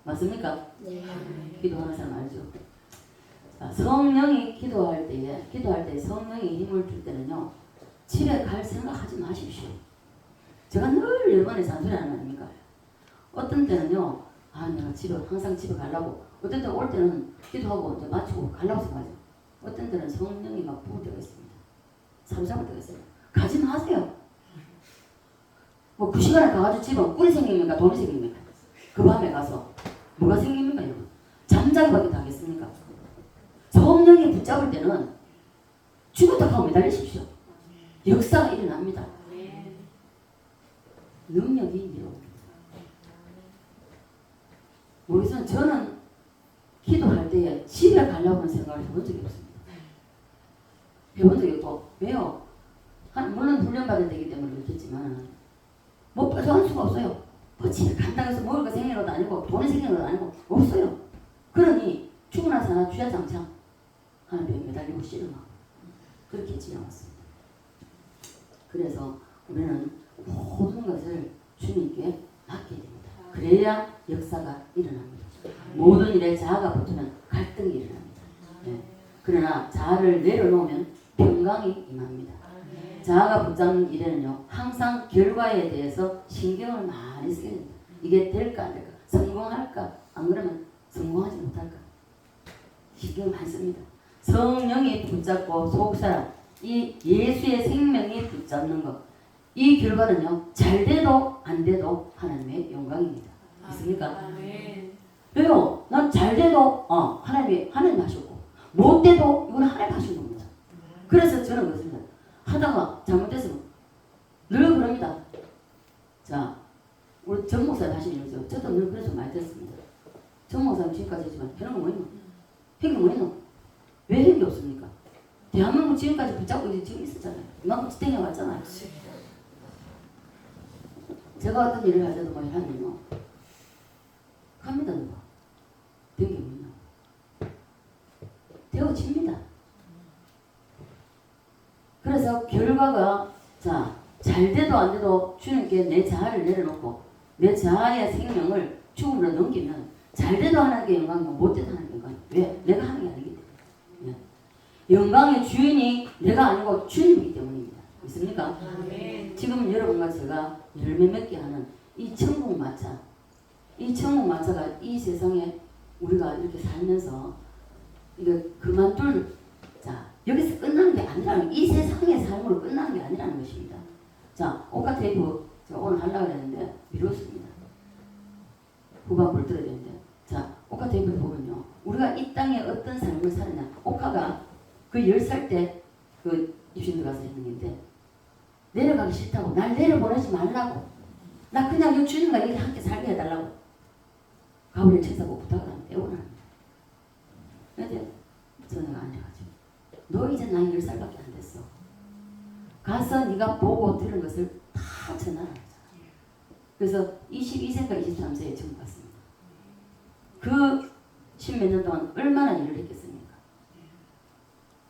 [SPEAKER 1] 맞습니까?
[SPEAKER 2] 네.
[SPEAKER 1] 기도하는 사람 알죠? 자, 성령이 기도할 때 성령이 힘을 줄 때는요 집에 갈 생각하지 마십시오. 제가 늘 여러분의 잔소리하는 거 아닙니까? 어떤 때는요 내가 항상 집에 가려고 어떤 때 올 때는 기도하고 이제 마치고 가려고 생각하죠. 어떤 때는 성령이 막 부을 때가 있습니다. 사로잡을 때가 있어요. 가지 마세요. 뭐 그 시간에 가가지고 집에 꿀이 생깁니까? 돈이 생깁니까? 그 밤에 가서 뭐가 생깁니까? 여러분? 잠자기밖에 다 하겠습니까? 성령이 붙잡을 때는 죽었다 하고 매달리십시오. 역사가 일어납니다. 능력이 일어납니다. 모르겠어요. 저는 기도할 때에 집에 가려고 하는 생각을 해본 적이 없습니다. 해본 적이 없고 왜요? 물론 훈련받은 데이기 때문에 그렇겠지만 뭐 빠져갈 수가 없어요. 뭐 집에 간다고 해서 먹을 거 생기는 것도 아니고 돈이 생기는 것도 아니고 없어요. 그러니 죽으나 사나 주야장창 하는 벽에 매달리고 씨름하고 그렇게 지나왔습니다. 그래서 우리는 모든 것을 주님께 맡게 됩니다. 그래야 역사가 일어납니다. 모든 일에 자아가 붙으면 갈등이 일어납니다. 네. 그러나 자아를 내려놓으면 평강이 임합니다. 자아가 붙잡는 일에는요, 항상 결과에 대해서 신경을 많이 쓰게 됩니다. 이게 될까 안 될까? 성공할까? 안 그러면 성공하지 못할까? 신경을 많이 씁니다. 성령이 붙잡고 속사람, 이 예수의 생명이 붙잡는 것, 이 결과는요, 잘 돼도 안 돼도 하나님의 영광입니다. 있습니까? 왜요? 난 잘 돼도 하나님 하셨고, 못 돼도 이건 하나님 하신 겁니다. 그래서 저는 그렇습니다. 하다가 잘못됐으면 늘 그럽니다. 자, 우리 정 목사님 하시는 일이죠. 저도 늘 그래서 많이 됐습니다. 정 목사님 지금까지 했지만 그런 거 뭐 있노? 핵이 뭐 있노? 왜 핵이 없습니까? 대한민국 지금까지 붙잡고 지금 있었잖아요. 이만큼 지탱해 왔잖아요. 제가 어떤 일을 할 때도 뭐 하면요, 갑니다. 누가 된 게 뭐냐, 되어집니다. 그래서 결과가 잘 돼도 안 돼도 주님께 내 자아를 내려놓고 내 자아의 생명을 죽음으로 넘기면 잘 돼도 하나님께 영광이고 못 돼도 하나님께 영광이고. 왜? 내가 하는 게 아니기 때문에. 영광의 주인이 내가 아니고 주님이기 때문입니다. 있습니까? 지금 여러분과 제가 열매 맺게 하는 이 천국 마차, 이 천국 마차가 이 세상에 우리가 이렇게 살면서 이거 그만둘, 여기서 끝나는 게 아니라는, 이 세상의 삶으로 끝나는 게 아니라는 것입니다. 자, 오카 테이프 제가 오늘 하려고 했는데 미뤘습니다. 후반부를 들어야 되는데, 자, 오카 테이프를 보면요, 우리가 이 땅에 어떤 삶을 사느냐, 오카가 그 10살 때 그 입신 들어가서 했는 건데, 내려가기 싫다고, 날 내려보내지 말라고, 나 그냥 이 주님과 이렇게 함께 살게 해달라고 가오리를 책사고 부탁을 하면 떼어나갑니다. 그런데 저는 안 해가지고, 너 이제 나이 10살밖에 안 됐어. 가서 네가 보고 들은 것을 다 전하라. 그래서 22세인가 23세에 처음 갔습니다. 그 10몇 년 동안 얼마나 일을 했겠습니까?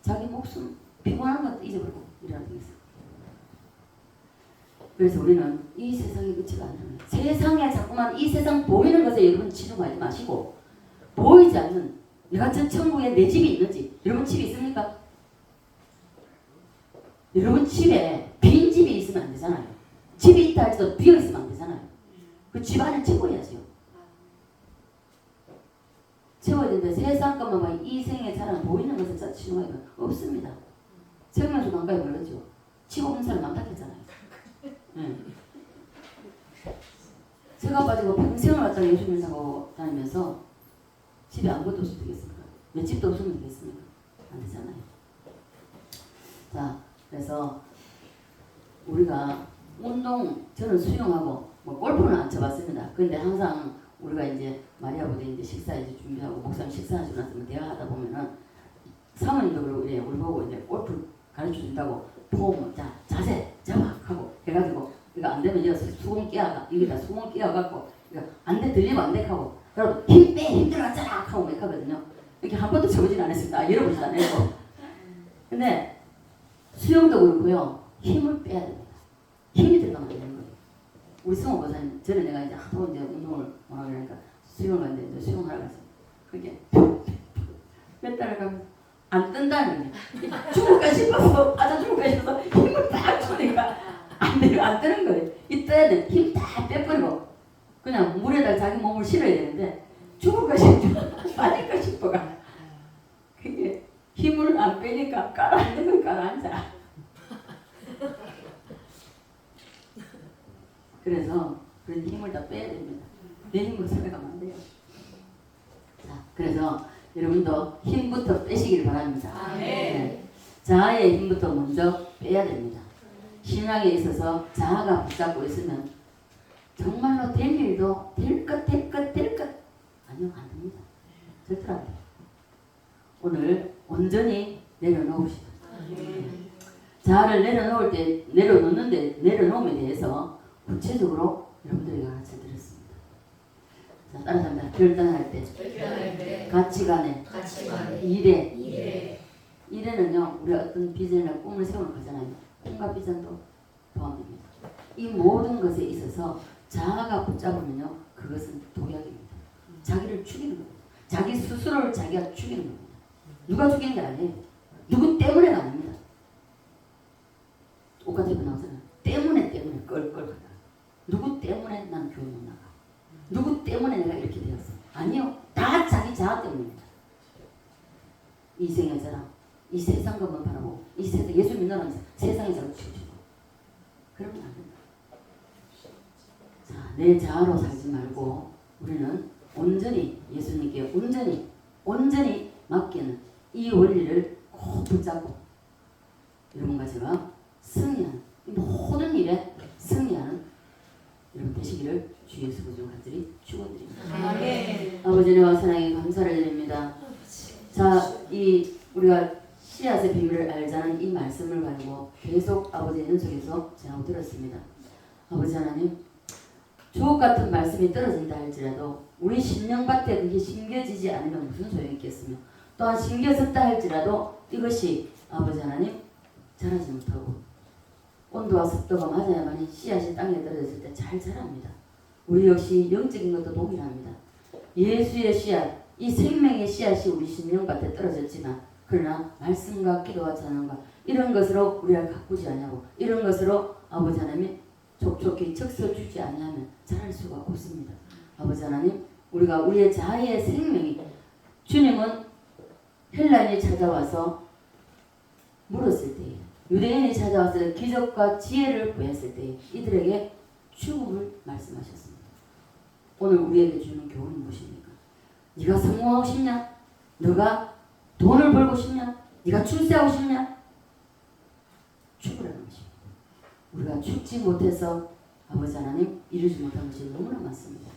[SPEAKER 1] 자기 목숨 피곤한 것도 잊어버리고 일하는 게 있어요. 그래서 우리는 이 세상의 끝이가 아니라 세상에 자꾸만 이 세상 보이는 것에 여러분 치중하지 마시고, 보이지 않는 내가 저 천국에 내 집이 있는지, 여러분 집이 있습니까? 여러분 집에 빈 집이 있으면 안 되잖아요. 집이 있다 할지도 비어 있으면 안 되잖아요. 그 집 안을 채워야죠. 채워야 되는데 세상 것만 이 생의 사람 보이는 것을 치중하면 없습니다. 생명수 강가에 몰랐죠. 집 없는 사람 남탓했잖아요. 네. 제가 빠지고 평생을 갖다가 예수 믿는다고 다니면서 집에 아무것도 없으면 되겠습니까? 내 집도 없으면 되겠습니까? 안 되잖아요. 자, 그래서 우리가 운동, 저는 수영하고 뭐 골프는 안 쳐봤습니다. 그런데 항상 우리가 이제 마리아보다 이제 식사 이제 준비하고 목사님 식사하시고 나서 대화하다 보면은 사모님도 그러고 우리 보고 이제 골프 가르쳐 준다고 폼, 자세 잡아 하고 해가지고 이거 안 되면 여기서 수공 끼어가, 여기다 수공 끼어갖고 이거 안 돼, 들리면 안 돼 하고, 그리고 힘 빼, 힘들었잖아 하고 막 하거든요. 이렇게 한 번도 쳐보진 않았습니다. 여러 번도 안 해고. 근데 수영도 그렇고요, 힘을 빼야 됩니다. 힘이 들어가면 안 되는 거예요. 우리 성호 보사님, 전에 내가 이제 하도 이제 운동을 원하고 그러니까 수영을 갔는데 이제 수영을 하러 갔어요. 그게 몇 달을 가면 안 뜬다는 거예요. 죽을까 싶어서, 죽을까 싶어서 힘을 딱 주니까 안 돼요. 안 뜨는 거예요. 이 떠야 돼. 힘 다 빼버리고 그냥 물에다 자기 몸을 실어야 되는데 죽을까 싶어, 빠질까 싶어가. 그게 힘을 안 빼니까 가라앉는 가라앉아. 그래서 그런 힘을 다 빼야 됩니다. 내 힘으로 살아가면 안 돼요. 자, 그래서 여러분도 힘부터 빼시길 바랍니다. 네. 자아의 힘부터 먼저 빼야 됩니다. 신앙에 있어서 자아가 붙잡고 있으면 정말로 될 일도 될 것 아니요, 안 됩니다. 절대 안 돼요. 오늘 온전히 내려놓으시다. 자아를 내려놓음에 대해서 구체적으로 여러분들에게 가르쳐 드렸습니다. 자, 따라서 합니다. 결단할 때,
[SPEAKER 2] 결단할 때
[SPEAKER 1] 가치관에,
[SPEAKER 2] 가치관에
[SPEAKER 1] 일에. 일에는요, 우리가 어떤 비전이나 꿈을 세우는 거잖아요. 꿈과 비전도 포함됩니다. 이 모든 것에 있어서 자아가 붙잡으면요, 그것은 독약입니다. 자기를 죽이는 겁니다. 자기 스스로를 자기가 죽이는 겁니다. 누가 죽이는 게 아니에요. 누구 때문에가 아닙니다. 옷가지고 나오잖아요. 때문에 껄껄거려. 누구 때문에 난 교회 못 나가. 누구 때문에 내가 이렇게 되었어. 아니요. 다 자기 자아 때문입니다. 이생의 자랑. 이 세상 것만 바라보고 이 세상 예수 믿는 세상에 자꾸 치우치고 그러면 안 된다. 자, 내 자아로 살지 말고 우리는 온전히 예수님께 온전히 맡기는 이 원리를 꼭 붙잡고 여러분과 제가 승리하는 모든 일에 승리하는 여러분 되시기를 주 예수 그리스도 간절히 축원드립니다.
[SPEAKER 2] 아멘.
[SPEAKER 1] 아버지와 사랑에 감사를 드립니다. 자, 이 우리가 씨앗의 비밀을 알자는 이 말씀을 가지고 계속 아버지의 연속에서 전하고 들었습니다. 아버지 하나님, 주옥 같은 말씀이 떨어진다 할지라도 우리 심령밭에 그게 심겨지지 않으면 무슨 소용이 있겠으며 또한 심겨졌다 할지라도 이것이 아버지 하나님 자라지 못하고 온도와 습도가 맞아야만이 씨앗이 땅에 떨어졌을 때 잘 자랍니다. 우리 역시 영적인 것도 동일합니다. 예수의 씨앗, 이 생명의 씨앗이 우리 심령밭에 떨어졌지만 그러나 말씀과 기도와 찬양과 이런 것으로 우리가 가꾸지 아니하고 이런 것으로 아버지 하나님 촉촉히 적셔주지 아니하면 자랄 수가 없습니다. 아버지 하나님, 우리가 우리의 자아의 생명이 주님은 헬라인이 찾아와서 물었을 때에 유대인이 찾아와서 기적과 지혜를 구했을 때에 이들에게 죽음을 말씀하셨습니다. 오늘 우리에게 주는 교훈은 무엇입니까? 네가 성공하고 싶냐? 너가 돈을 벌고 싶냐? 네가 출세하고 싶냐? 죽으라는 것입니다. 우리가 죽지 못해서 아버지 하나님 이루지 못한 것이 너무나 많습니다.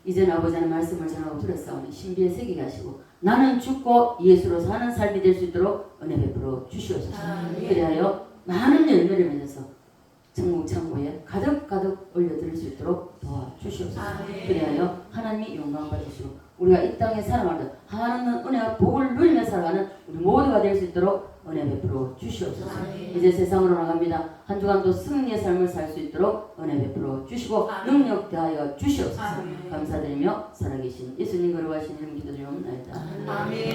[SPEAKER 1] 이제는 아버지 하나님 말씀을 전하고 들었사오니 신비에 새기게 하시고 나는 죽고 예수로 사는 삶이 될 수 있도록 은혜 베풀어 주시옵소서. 그리하여 많은 열매를 맺어서 천국 창고에 가득 올려드릴 수 있도록 도와주시옵소서. 그리하여 하나님이 영광 받으시고 우리가 이 땅에 살아가는 하나님은 은혜와 복을 누리며 살아가는 우리 모두가 될 수 있도록 은혜 베풀어 주시옵소서. 이제 세상으로 나갑니다. 한 주간도 승리의 삶을 살 수 있도록 은혜 베풀어 주시고 능력 대하여 주시옵소서. 감사드리며 살아계신 예수님 거룩하신 이름 기도드리옵나이다.
[SPEAKER 2] 아멘.